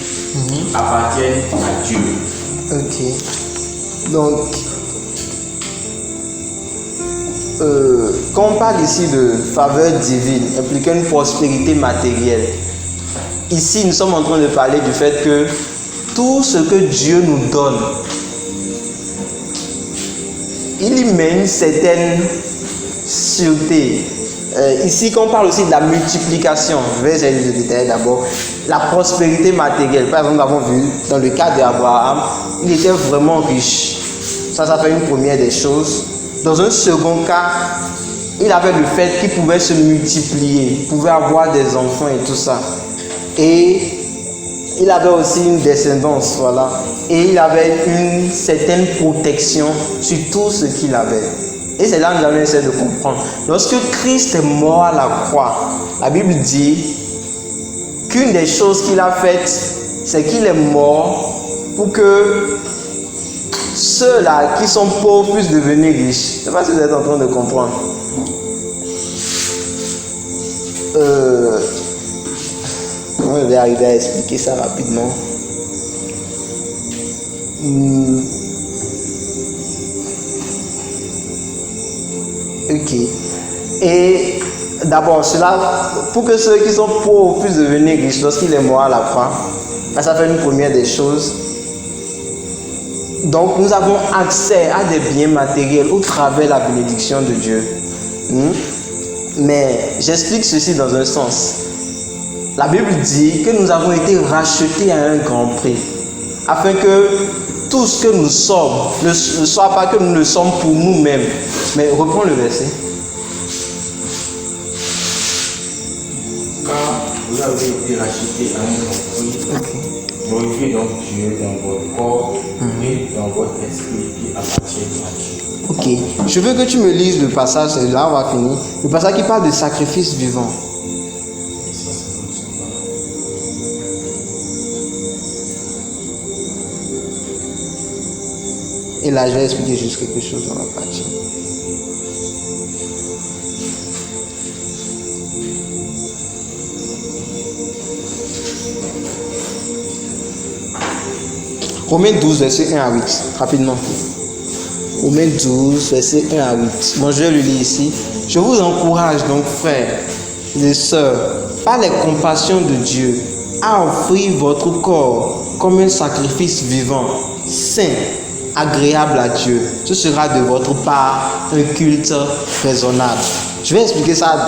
qui appartiennent à Dieu. Ok. Donc, quand on parle ici de faveur divine, impliquant une prospérité matérielle, ici nous sommes en train de parler du fait que tout ce que Dieu nous donne, il y met une certaine sûreté. Ici, quand on parle aussi de la multiplication, je vais essayer de détailler d'abord la prospérité matérielle. Par exemple, nous avons vu dans le cas d'Abraham, il était vraiment riche. Ça fait une première des choses. Dans un second cas, il avait le fait qu'il pouvait se multiplier, il pouvait avoir des enfants et tout ça. Et il avait aussi une descendance, voilà. Et il avait une certaine protection sur tout ce qu'il avait. Et c'est là que nous allons essayer de comprendre. Lorsque Christ est mort à la croix, la Bible dit qu'une des choses qu'il a faites, c'est qu'il est mort pour que ceux-là qui sont pauvres puissent devenir riches. Je ne sais pas si vous êtes en train de comprendre. Je vais arriver à expliquer ça rapidement. Ok. Et d'abord, cela, pour que ceux qui sont pauvres puissent devenir riches lorsqu'il est mort à la croix, ça fait une première des choses. Donc, nous avons accès à des biens matériels au travers de la bénédiction de Dieu. Mais j'explique ceci dans un sens. La Bible dit que nous avons été rachetés à un grand prix, afin que tout ce que nous sommes ne soit pas que nous le sommes pour nous-mêmes. Mais reprends le verset. Car vous avez été rachetés à un grand prix. Glorifiez donc Dieu dans votre corps et dans votre esprit qui appartiennent à Dieu. Ok, je veux que tu me lises le passage, et là on va finir. Le passage qui parle de sacrifice vivant. Et là, je vais expliquer juste quelque chose dans la partie. Romains 12, verset 1 à 8. Rapidement. Romains 12, verset 1 à 8. Bon, je vais le lire ici. Je vous encourage donc, frères et sœurs, par les compassions de Dieu, à offrir votre corps comme un sacrifice vivant, saint, agréable à Dieu. Ce sera de votre part un culte raisonnable. Je vais expliquer ça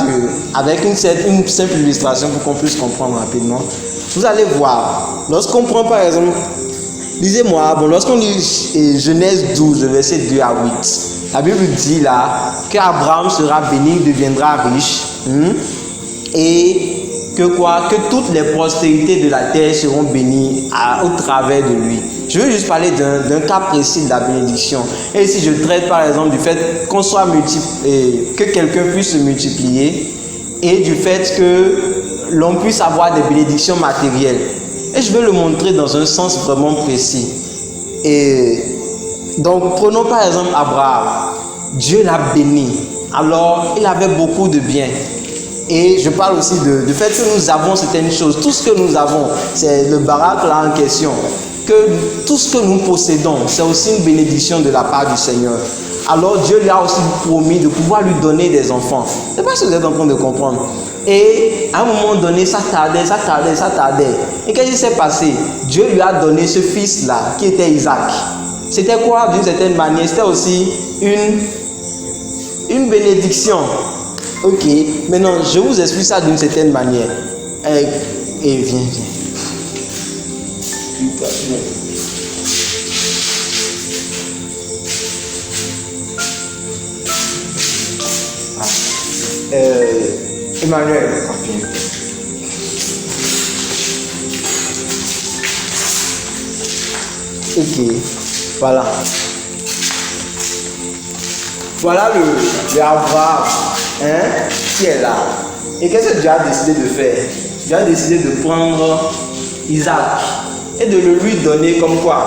avec une simple illustration pour qu'on puisse comprendre rapidement. Vous allez voir, lorsqu'on prend par exemple, lisez-moi, lorsqu'on lit Genèse 12, verset 2 à 8, la Bible dit là qu'Abraham sera béni, deviendra riche, et que toutes les postérités de la terre seront bénies au travers de lui. Je veux juste parler d'un cas précis de la bénédiction. Et si je traite par exemple du fait qu'on soit que quelqu'un puisse se multiplier, et du fait que l'on puisse avoir des bénédictions matérielles. Et je vais le montrer dans un sens vraiment précis. Et donc, prenons par exemple Abraham. Dieu l'a béni. Alors, il avait beaucoup de biens. Et je parle aussi du fait que nous avons certaines choses. Tout ce que nous avons, c'est le baraque là en question. Que tout ce que nous possédons, c'est aussi une bénédiction de la part du Seigneur. Alors, Dieu lui a aussi promis de pouvoir lui donner des enfants. Je ne sais pas si vous êtes en train de comprendre. Et à un moment donné, ça tardait. Et qu'est-ce qui s'est passé? Dieu lui a donné ce fils-là, qui était Isaac. C'était quoi, d'une certaine manière? C'était aussi une bénédiction. Ok, maintenant, je vous explique ça d'une certaine manière. Et viens. Emmanuel, ok, voilà. Voilà le Abraham, qui est là. Et qu'est-ce que Dieu a décidé de faire? Dieu a décidé de prendre Isaac et de le lui donner comme quoi?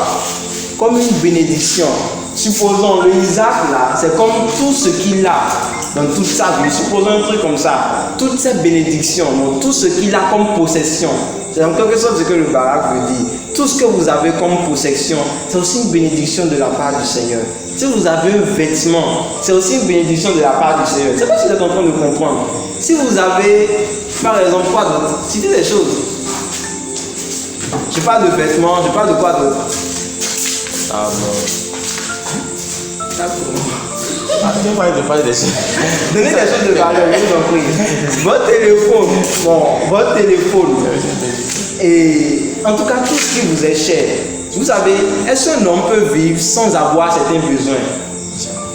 Comme une bénédiction. Supposons le Isaac là, c'est comme tout ce qu'il a dans toute sa vie. Supposons un truc comme ça. Toutes ces bénédictions, donc tout ce qu'il a comme possession. C'est en quelque sorte ce que le Barak veut dire. Tout ce que vous avez comme possession, c'est aussi une bénédiction de la part du Seigneur. Si vous avez un vêtement, c'est aussi une bénédiction de la part du Seigneur. Je ne sais pas si vous êtes en train de comprendre. Si vous avez, par exemple, quoi d'autre? Citez des choses. Je parle de vêtements, je parle de quoi d'autre? Ah bon. Je parle des choses. Donnez des choses de valeur, je vous en prie. Votre téléphone. Et en tout cas, tout ce qui vous est cher. Vous savez, est-ce qu'un homme peut vivre sans avoir certains besoins?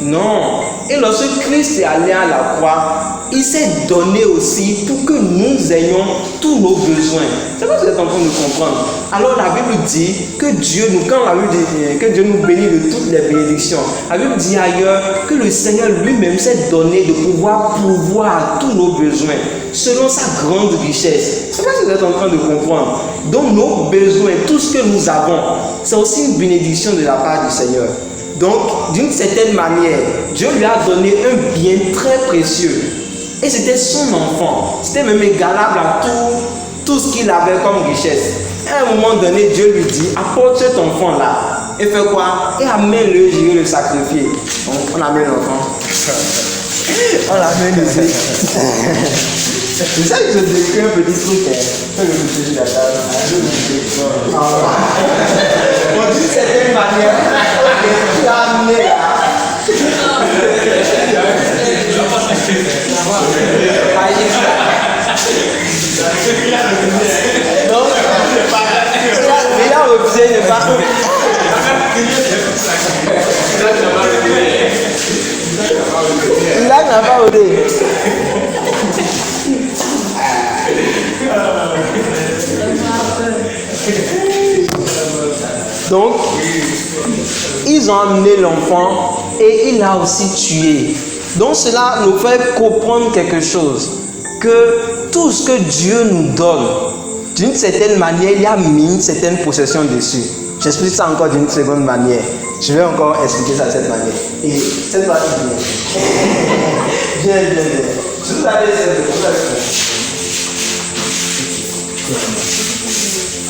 Non. Et lorsque Christ est allé à la croix, il s'est donné aussi pour que nous ayons tous nos besoins. C'est pas ce que vous êtes en train de comprendre. Alors la Bible dit que Dieu nous, quand la Bible dit que Dieu nous bénit de toutes les bénédictions, la Bible dit ailleurs que le Seigneur lui-même s'est donné de pouvoir pourvoir à tous nos besoins selon sa grande richesse. C'est pas ce que vous êtes en train de comprendre. Donc nos besoins, tout ce que nous avons, c'est aussi une bénédiction de la part du Seigneur. Donc, d'une certaine manière, Dieu lui a donné un bien très précieux. Et c'était son enfant. C'était même égalable à tout ce qu'il avait comme richesse. À un moment donné, Dieu lui dit, apporte cet enfant-là. Et fais quoi? Et amène-le, j'irai le sacrifier. Donc, on amène l'enfant. On l'amène ici. C'est ça que je décris un petit truc. Bon, d'une certaine manière, ok, tu l'as amené là. Donc, il a refusé de pas. Il n'a pas osé. Donc, ils ont amené l'enfant et il l'a aussi tué. Donc, cela nous fait comprendre quelque chose. Que tout ce que Dieu nous donne, d'une certaine manière, il a mis une certaine possession dessus. Je J'explique ça encore d'une seconde manière. Je vais encore expliquer ça de cette manière. Et cette fois-ci, bien. Si vous avez essayé de faire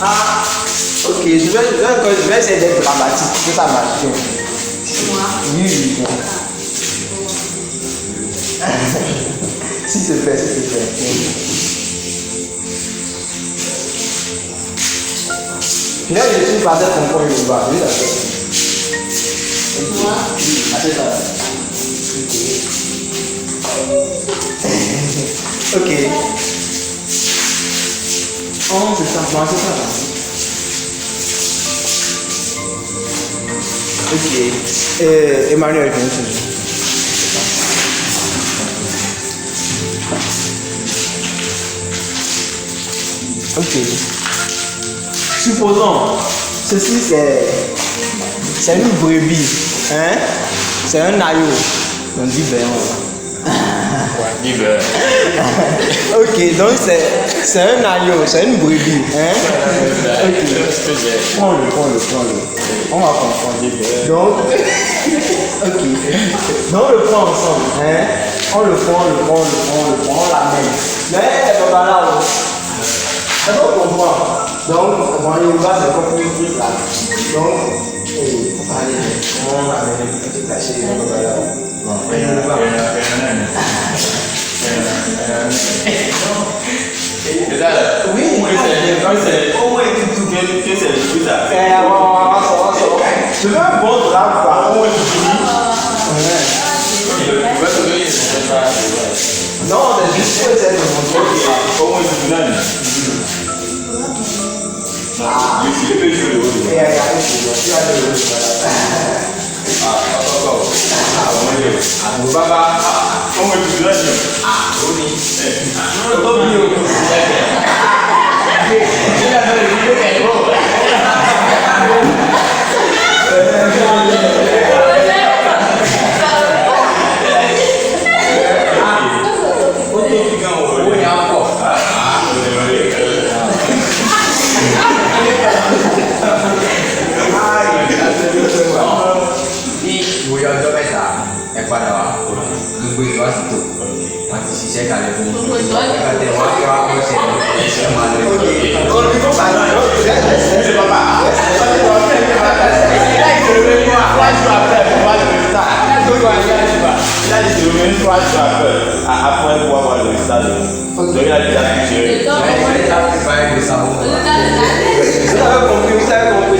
ah, ok, je vais essayer d'être dramatique pour que ça marche bien. Oui. S'il te plaît. Puis là, je suis parti comprendre le bas. Oui, d'accord. Ok. Oh, c'est ça. Ok. Emmanuel, viens ici. Ok. Supposons, ceci c'est une brebis, hein? C'est un agneau. On dit ben. Ok, donc c'est un agneau, c'est une brebis, hein? Ok. Prends-le. On va comprendre. Donc, ok. Donc on le prend ensemble, hein? On le prend, on l'amène. Mais là, est-ce qu'on comprend? Donc, bon, les Yoruba, c'est comme un truc là. Donc, on amène un petit cachet, on va là. Oui, au moins que c'est le truc ça. Je veux un bon drap, quoi. Au moins tu finis. Non, c'est juste pour essayer de montrer. Au moins tu finis. Je peux jouer le haut. Baba, au moins tu finis. Après pouvoir voir le résultat de donc il a déjà suggéré. Vous avez compris.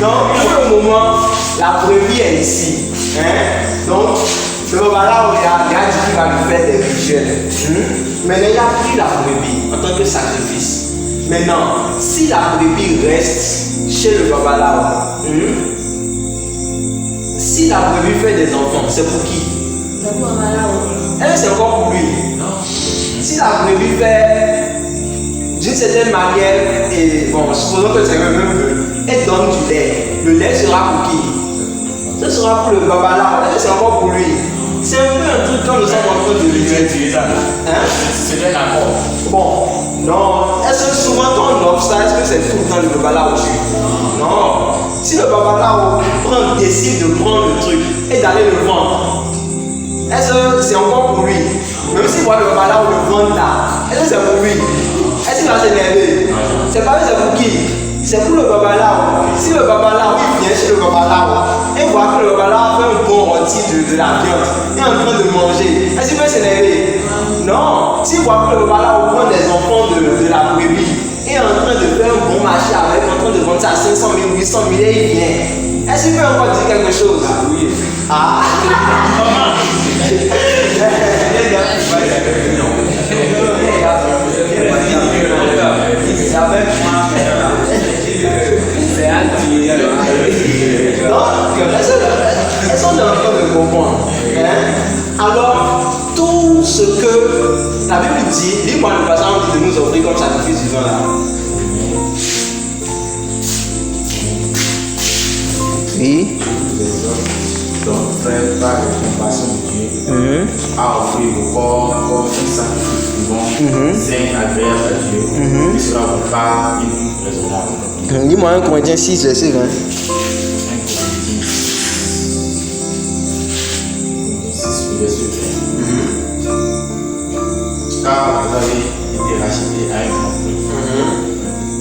Donc pour le moment, la brebis est ici. Hein? Donc le babalawo il a dit qu'il va lui faire des rituels. Maintenant il a pris la brebis en tant que sacrifice. Maintenant, si la brebis reste chez le babalawo, si la brebis fait des enfants, c'est pour qui? C'est encore pour lui. Si la brebis fait d'une certaine manière, et bon, supposons que c'est le même peu, elle donne du lait. Le lait sera pour qui? Ce sera pour le babalawo, c'est encore pour lui. C'est un peu un truc quand nous sommes en train de lui dire. C'est un accord. Bon, non. Est-ce que souvent quand on offre ça, est-ce que c'est tout le temps le babalawo? Non. Si le babalawo décide de prendre le truc et d'aller le vendre, est-ce que c'est encore pour lui? Même s'il voit le babalawo le vendre là, est-ce que c'est pour lui? Est-ce qu'il va s'énerver? C'est pas c'est pour qui? C'est pour le babalawo. Si le babalawo il vient chez le babalawo et voit que le babalawo fait un bon rôti de la viande et est en train de manger, est-ce qu'il va s'énerver? Non. S'il voit que le babalawo prend des enfants de la brebis et est en train de faire un bon marché avec, en train de vendre ça à 500 000, 800 000 et il vient, est-ce qu'il peut encore dire quelque chose? Oui. Ah. Elles sont en train de comprendre. Alors, tout ce que la Bible dit, lis-moi le passage de nous offrir comme sacrifice vivant là. Oui. Donc, frère, par la compassion de Dieu, a offert le corps comme un sacrifice vivant, saint, agréable à Dieu, qui sera pour pas une raisonnable. Dis-moi 1 Corinthiens 6, verset 20. 1 Corinthiens 6, verset 20. Car vous avez été rachetés à un grand prix.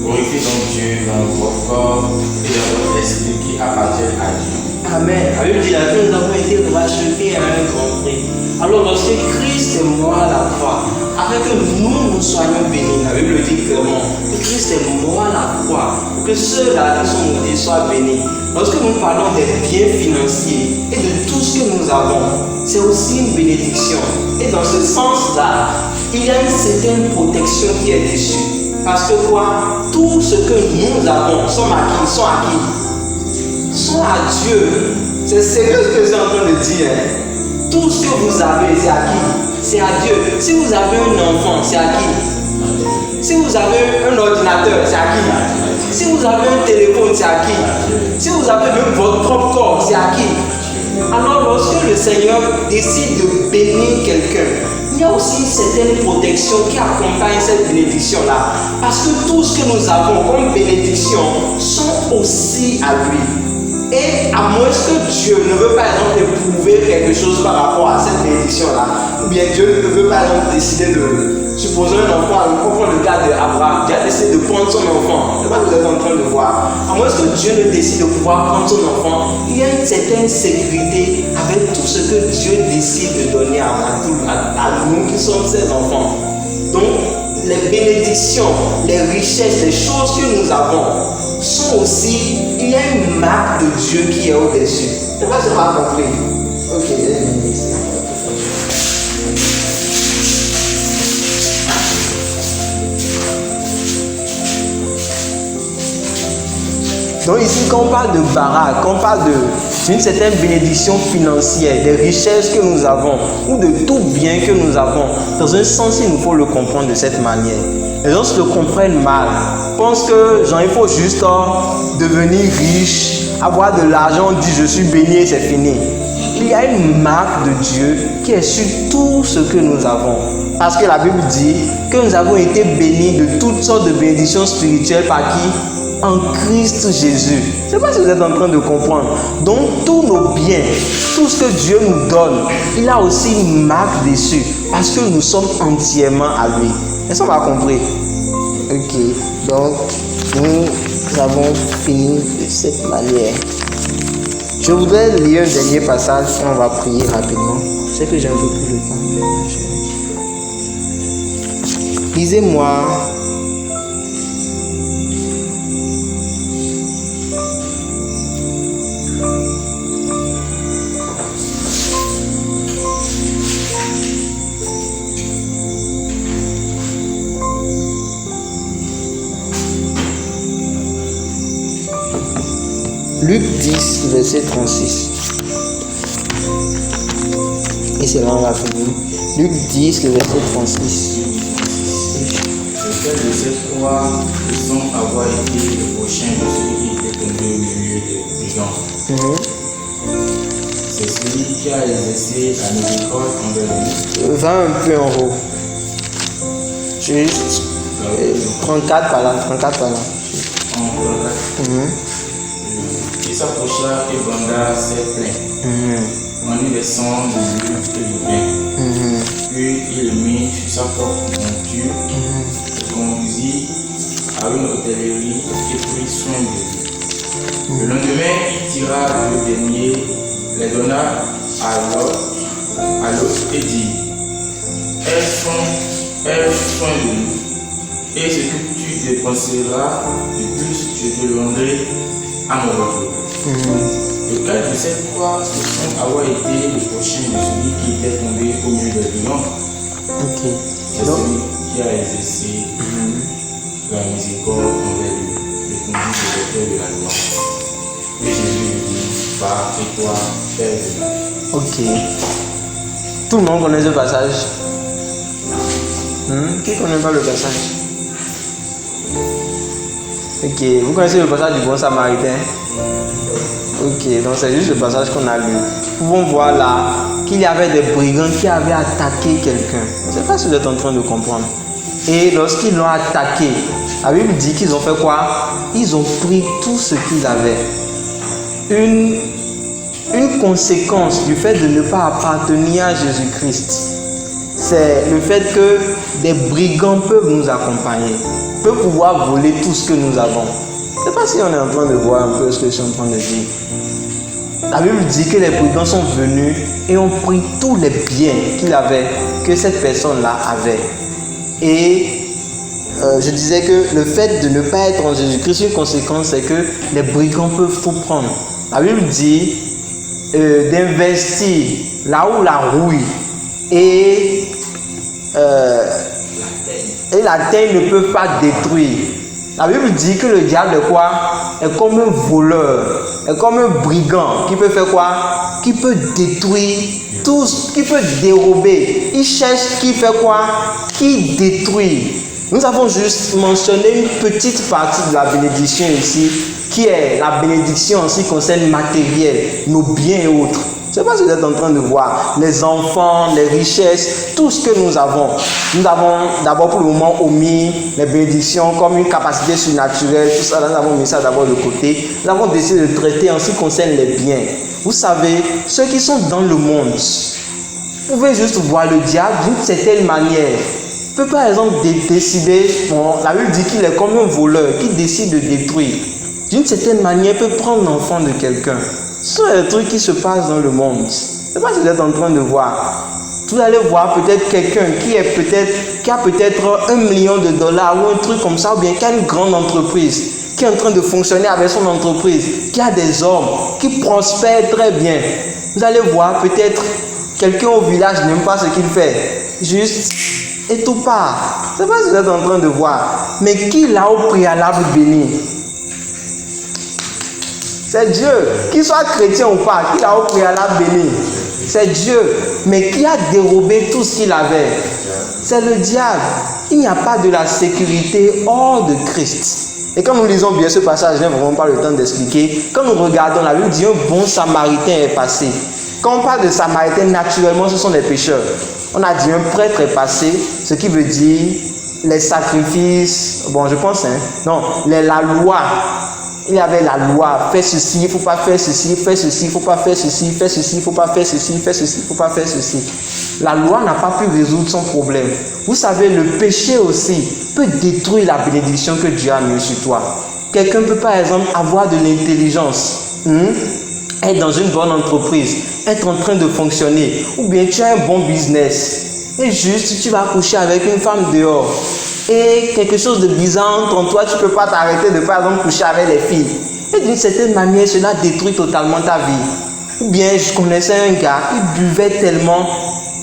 Glorifiez donc Dieu dans votre corps et dans votre esprit qui appartiennent à Dieu. Amen. La Bible dit là que nous avons été rachetés à un grand prix. Alors lorsque Christ est mort à la croix, afin que nous soyons bénis, la Bible dit clairement que Christ est mort à la croix pour que ceux-là qui sont maudits soient bénis. Lorsque nous parlons des biens financiers et de tout ce que nous avons, c'est aussi une bénédiction. Et dans ce sens-là, il y a une certaine protection qui est dessus. Parce que quoi? Tout ce que nous avons sont à qui? Sont à Dieu. C'est sérieux ce que je suis en train de dire. Tout ce que vous avez, c'est à qui? C'est à Dieu. Si vous avez un enfant, c'est à qui? Si vous avez un ordinateur, c'est à qui? Si vous avez un téléphone, c'est à qui? Si vous avez même votre propre corps, c'est à qui? Alors lorsque le Seigneur décide de bénir quelqu'un, il y a aussi une certaine protection qui accompagne cette bénédiction-là. Parce que tout ce que nous avons comme bénédiction sont aussi à lui. Et à moins que Dieu ne veut par exemple éprouver quelque chose par rapport à cette bénédiction-là, ou bien Dieu ne veut par exemple décider de, supposons un enfant, on prend le cas d'Abraham, Dieu a décidé de prendre son enfant, c'est pas ce que vous êtes en train de voir. À moins que Dieu ne décide de pouvoir prendre son enfant, il y a une certaine sécurité avec tout ce que Dieu décide de donner à nous qui sommes ses enfants. Donc, les bénédictions, les richesses, les choses que nous avons sont aussi, il y a une marque de Dieu qui est au-dessus. Je ne sais pas si on a compris. Ok, donc ici, quand on parle de baraque, quand on parle d'une certaine bénédiction financière, des richesses que nous avons, ou de tout bien que nous avons, dans un sens, il nous faut le comprendre de cette manière. Les gens se le comprennent mal, pensent que genre, il faut juste devenir riche, avoir de l'argent, on dit je suis béni et c'est fini. Il y a une marque de Dieu qui est sur tout ce que nous avons. Parce que la Bible dit que nous avons été bénis de toutes sortes de bénédictions spirituelles par qui? En Christ Jésus. Je ne sais pas si vous êtes en train de comprendre. Donc tous nos biens, tout ce que Dieu nous donne, il a aussi une marque dessus. Parce que nous sommes entièrement à lui. Est-ce qu'on va compris? Ok. Donc nous avons fini de cette manière. Je voudrais lire un dernier passage et on va prier rapidement. Je sais que j'ai un peu plus de temps. Lisez-moi Luc 10, verset 36. Et c'est là on va finir. Luc 10, le verset 36. Lequel de ces trois semble avoir été le prochain de celui qui était tombé au milieu des brigands? C'est celui qui a exercé la miséricorde envers lui. Va un peu en haut. Juste 34 par là. 34 par là. Il s'approcha et banda ses pleins. En lui laissant de l'huile et du pain. Puis il mit sur sa propre monture, le conduisit à une hôtellerie et prit soin de lui. Le lendemain, il tira le denier, les donna à l'autre et dit: aie soin de nous, et ce que tu dépenseras de plus, je te le rendrai à mon retour. Lequel de ces trois semble avoir été le prochain de celui qui était tombé au milieu des brigands? C'est celui qui a exercé la miséricorde envers lui, le conduit de l'auteur de la loi. Et Jésus lui dit: va et toi, fais de même. Ok. Tout le monde connaît ce passage. Qui connaît pas le passage? Ok. Vous connaissez le passage du bon samaritain? Ok, donc c'est juste le passage qu'on a lu. Nous pouvons voir là qu'il y avait des brigands qui avaient attaqué quelqu'un. Je ne sais pas si vous êtes en train de comprendre. Et lorsqu'ils l'ont attaqué, La Bible dit qu'ils ont fait quoi? Ils ont pris tout ce qu'ils avaient. Une conséquence du fait de ne pas appartenir à Jésus-Christ, c'est le fait que des brigands peuvent nous accompagner, peuvent pouvoir voler tout ce que nous avons. Je ne sais pas si on est en train de voir un peu ce que je suis en train de dire. La Bible dit que les brigands sont venus et ont pris tous les biens qu'il avait, que cette personne-là avait. Et je disais que le fait de ne pas être en Jésus-Christ, une conséquence, c'est que les brigands peuvent tout prendre. La Bible dit d'investir là où la rouille et la terre ne peut pas détruire. La Bible dit que le diable est quoi? Est comme un voleur, est comme un brigand qui peut faire quoi? Qui peut détruire tout, qui peut dérober. Il cherche qui fait quoi? Qui détruit. Nous avons juste mentionné une petite partie de la bénédiction ici, qui est la bénédiction en ce qui concerne matériel, nos biens et autres. Je ne sais pas si vous êtes en train de voir les enfants, les richesses, tout ce que nous avons. Nous avons d'abord pour le moment omis les bénédictions comme une capacité surnaturelle, tout ça, nous avons mis ça d'abord de côté. Nous avons décidé de traiter en ce qui concerne les biens. Vous savez, ceux qui sont dans le monde, vous pouvez juste voir le diable d'une certaine manière. Il peut par exemple décider, la Bible dit qu'il est comme un voleur qui décide de détruire. D'une certaine manière, il peut prendre l'enfant de quelqu'un. Ce sont les trucs qui se passent dans le monde. Je ne sais pas si vous êtes en train de voir. Vous allez voir peut-être quelqu'un qui a peut-être $1 million ou un truc comme ça, ou bien qui a une grande entreprise, qui est en train de fonctionner avec son entreprise, qui a des hommes, qui prospèrent très bien. Vous allez voir peut-être quelqu'un au village n'aime pas ce qu'il fait. Juste, et tout part. Je ne sais pas si vous êtes en train de voir. Mais qui l'a au préalable béni? C'est Dieu. Qu'il soit chrétien ou pas, qui l'a au préalable béni? C'est Dieu. Mais qui a dérobé tout ce qu'il avait? C'est le diable. Il n'y a pas de la sécurité hors de Christ. Et quand nous lisons bien ce passage, je n'ai vraiment pas le temps d'expliquer. Quand nous regardons, la Bible dit un bon samaritain est passé. Quand on parle de samaritain, naturellement, ce sont des pécheurs. On a dit un prêtre est passé, ce qui veut dire les sacrifices. Bon, je pense, la loi. Il y avait la loi, fais ceci, il ne faut pas faire ceci, fais ceci, il ne faut pas faire ceci, fais ceci, il ne faut pas faire ceci, fais ceci, il ne faut pas faire ceci. La loi n'a pas pu résoudre son problème. Vous savez, le péché aussi peut détruire la bénédiction que Dieu a mise sur toi. Quelqu'un peut par exemple avoir de l'intelligence, être dans une bonne entreprise, être en train de fonctionner, ou bien tu as un bon business, et juste tu vas coucher avec une femme dehors. Et quelque chose de bizarre entre toi, tu ne peux pas t'arrêter de par exemple coucher avec les filles. Et d'une certaine manière, cela détruit totalement ta vie. Ou bien, je connaissais un gars, il buvait tellement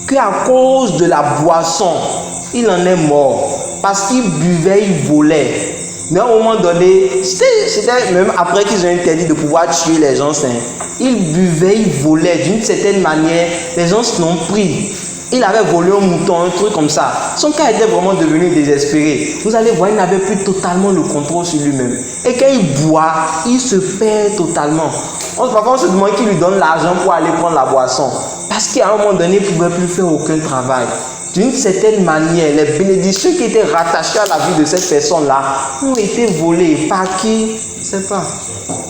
qu'à cause de la boisson, il en est mort. Parce qu'il buvait, il volait. Mais à un moment donné, c'était même après qu'ils ont interdit de pouvoir tuer les gens sains. Il buvait, il volait. D'une certaine manière, les gens se l'ont pris. Il avait volé un mouton, un truc comme ça. Son cas était vraiment devenu désespéré. Vous allez voir, il n'avait plus totalement le contrôle sur lui-même. Et quand il boit, il se perd totalement. Parfois, on se demande qui lui donne l'argent pour aller prendre la boisson. Parce qu'à un moment donné, il ne pouvait plus faire aucun travail. D'une certaine manière, les bénédictions qui étaient rattachées à la vie de cette personne-là ont été volées. Par qui? Je ne sais pas.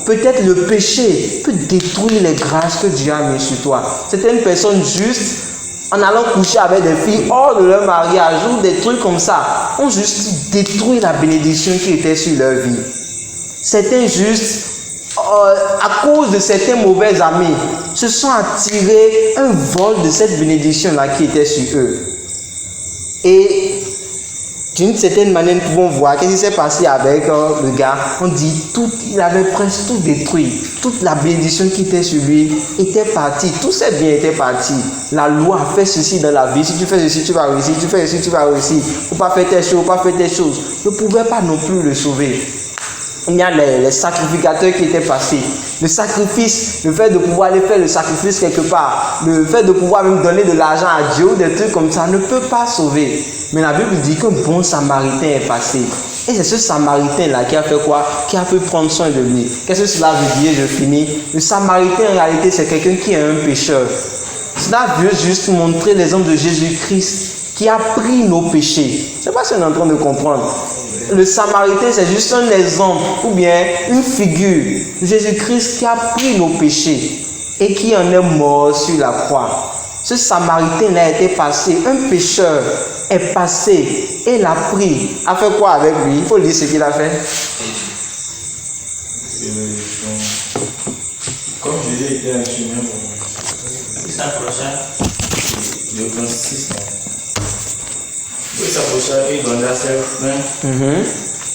Peut-être le péché peut détruire les grâces que Dieu a mises sur toi. Certaines personnes juste, en allant coucher avec des filles hors de leur mariage ou des trucs comme ça, ont juste détruit la bénédiction qui était sur leur vie. Certains juste, à cause de certains mauvais amis, se sont attirés un vol de cette bénédiction-là qui était sur eux. Et d'une certaine manière, nous pouvons voir qu'est-ce qui s'est passé avec le gars. On dit il avait presque tout détruit. Toute la bénédiction qui était sur lui était partie. Tous ses biens étaient partis. La loi fait ceci dans la vie. Si tu fais ceci, tu vas réussir. Si tu fais ceci, tu vas réussir. Il ne faut pas faire telle chose, il ne faut pas faire telle chose. Ne pouvait pas non plus le sauver. Il y a les sacrificateurs qui étaient passés. Le sacrifice, le fait de pouvoir aller faire le sacrifice quelque part, le fait de pouvoir même donner de l'argent à Dieu ou des trucs comme ça ne peut pas sauver. Mais la Bible dit qu'un bon samaritain est passé. Et c'est ce samaritain-là qui a fait quoi? Qui a pu prendre soin de lui. Qu'est-ce que cela veut dire? Je finis. Le samaritain, en réalité, c'est quelqu'un qui est un pécheur. Cela veut juste montrer l'exemple de Jésus-Christ qui a pris nos péchés. Je ne sais pas si on est en train de comprendre. Le Samaritain, c'est juste un exemple ou bien une figure de Jésus-Christ qui a pris nos péchés et qui en est mort sur la croix. Ce Samaritain a été passé, un pécheur est passé et l'a pris. A fait quoi avec lui? Il faut lire ce qu'il a fait. Comme Jésus était un chemin, Il s'approcha. le 26. Il s'approcha et granda ses freins.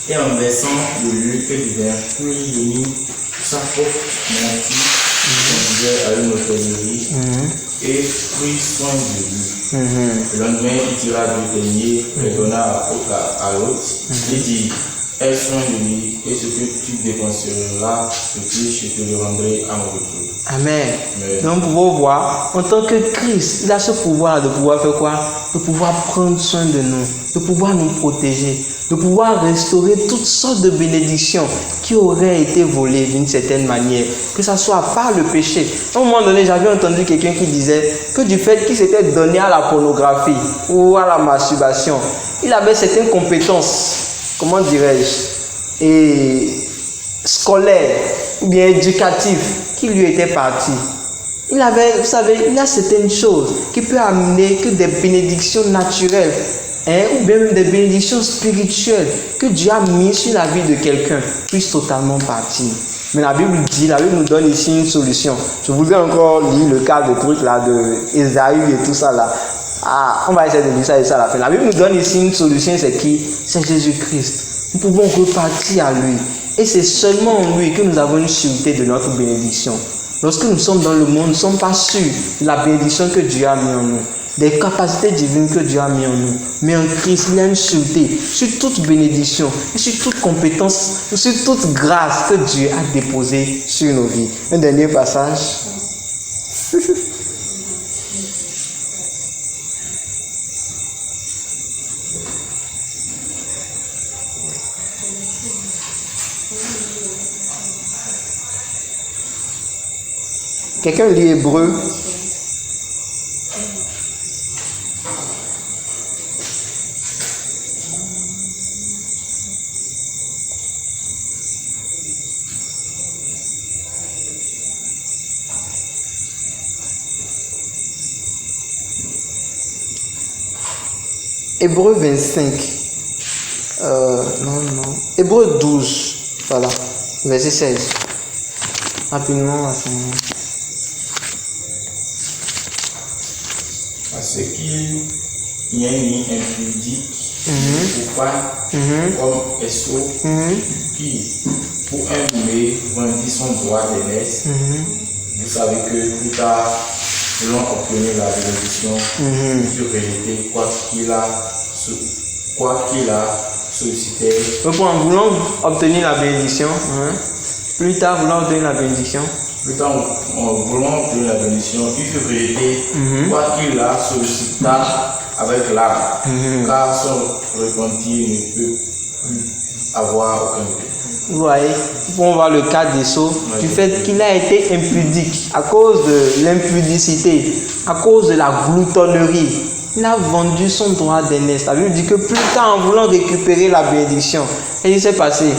Et en versant de l'huile et du vin, puis venu sa propre maladie, conduisait à une hôtellerie et prit soin de lui. Le lendemain, il tira du denier, le donna à l'autre, et dit: aie soin de lui, et ce que tu dépenseras de plus, je te le rendrai à mon retour. Amen. Donc, nous pouvons voir, en tant que Christ, il a ce pouvoir de pouvoir faire quoi? De pouvoir prendre soin de nous, de pouvoir nous protéger, de pouvoir restaurer toutes sortes de bénédictions qui auraient été volées d'une certaine manière, que ce soit par le péché. À un moment donné, j'avais entendu quelqu'un qui disait que du fait qu'il s'était donné à la pornographie ou à la masturbation, il avait certaines compétences, comment dirais-je, et scolaires ou bien éducatives qui lui étaient parties. Il avait, vous savez, il y a certaines choses qui peuvent amener que des bénédictions naturelles, ou bien même des bénédictions spirituelles que Dieu a mis sur la vie de quelqu'un puissent totalement partir. Mais la Bible nous donne ici une solution. Je voudrais encore lire le cas de truc là de Ésaü et tout ça là. On va essayer de lire ça et ça à la fin. La Bible nous donne ici une solution, c'est qui? C'est Jésus-Christ. Nous pouvons repartir à lui. Et c'est seulement en lui que nous avons une sûreté de notre bénédiction. Lorsque nous sommes dans le monde, nous ne sommes pas sûrs de la bénédiction que Dieu a mis en nous, des capacités divines que Dieu a mis en nous. Mais en Christ, il y a une sûreté sur toute bénédiction, sur toute compétence, sur toute grâce que Dieu a déposée sur nos vies. Un dernier passage. Quelqu'un lit Hébreu. Hébreu 25. Hébreu 12. Voilà. Verset 16. Rapidement, à ce moment. Parce qu'il n'y a ni impudique, ou pas, comme Esau, qui, pour un muet, vendit son droit d'aînesse. Vous savez que plus tard, voulant obtenir la bénédiction, Dieu réalité, quoi qu'il a sollicité. Donc, en voulant obtenir la bénédiction, plus tard, voulant obtenir la bénédiction, plus tard, en voulant obtenir la bénédiction, il fut réalité, quoi qu'il a sollicité avec l'âme, car son repentir ne peut plus avoir aucun but. Vous voyez, on voit le cas d'Esau, du fait qu'il a été impudique à cause de l'impudicité, à cause de la gloutonnerie. Il a vendu son droit d'aînesse. La Bible dit que plus tard, en voulant récupérer la bénédiction, qu'est-ce qui s'est passé?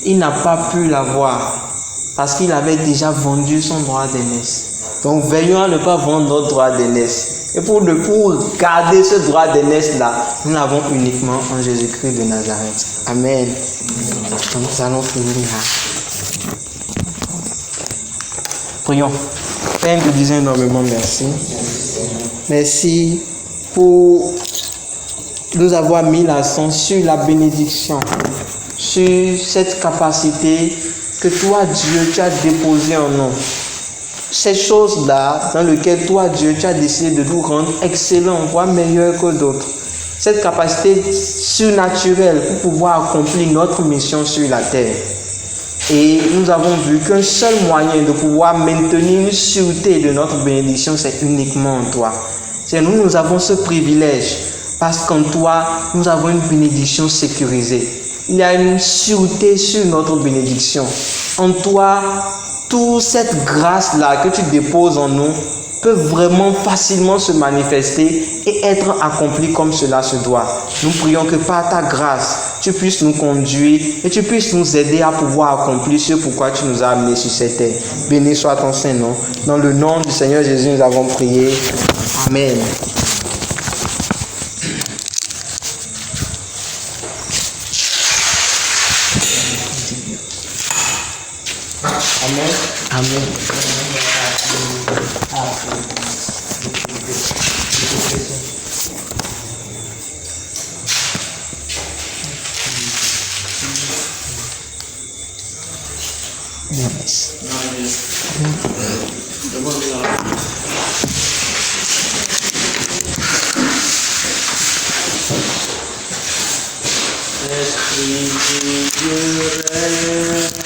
Il n'a pas pu l'avoir parce qu'il avait déjà vendu son droit d'aînesse. Donc, veillons à ne pas vendre notre droit d'aînesse. Et pour garder ce droit d'aînesse-là, nous l'avons uniquement en Jésus-Christ de Nazareth. Amen. Donc, nous allons finir là. Prions. Père, nous te disons énormément merci. Merci pour nous avoir mis l'accent sur la bénédiction, sur cette capacité que toi, Dieu, tu as déposée en nous. Ces choses-là, dans lesquelles toi, Dieu, tu as décidé de nous rendre excellents, voire meilleurs que d'autres. Cette capacité surnaturelle pour pouvoir accomplir notre mission sur la terre. Et nous avons vu qu'un seul moyen de pouvoir maintenir une sûreté de notre bénédiction, c'est uniquement en toi. C'est nous avons ce privilège parce qu'en toi, nous avons une bénédiction sécurisée. Il y a une sûreté sur notre bénédiction. En toi, toute cette grâce-là que tu déposes en nous peut vraiment facilement se manifester et être accomplie comme cela se doit. Nous prions que par ta grâce, tu puisses nous conduire et tu puisses nous aider à pouvoir accomplir ce pourquoi tu nous as amenés sur cette terre. Béni soit ton Saint-Nom. Dans le nom du Seigneur Jésus, nous avons prié. Amen. Amen. Amen. Yes. Esprit de Dieu règne.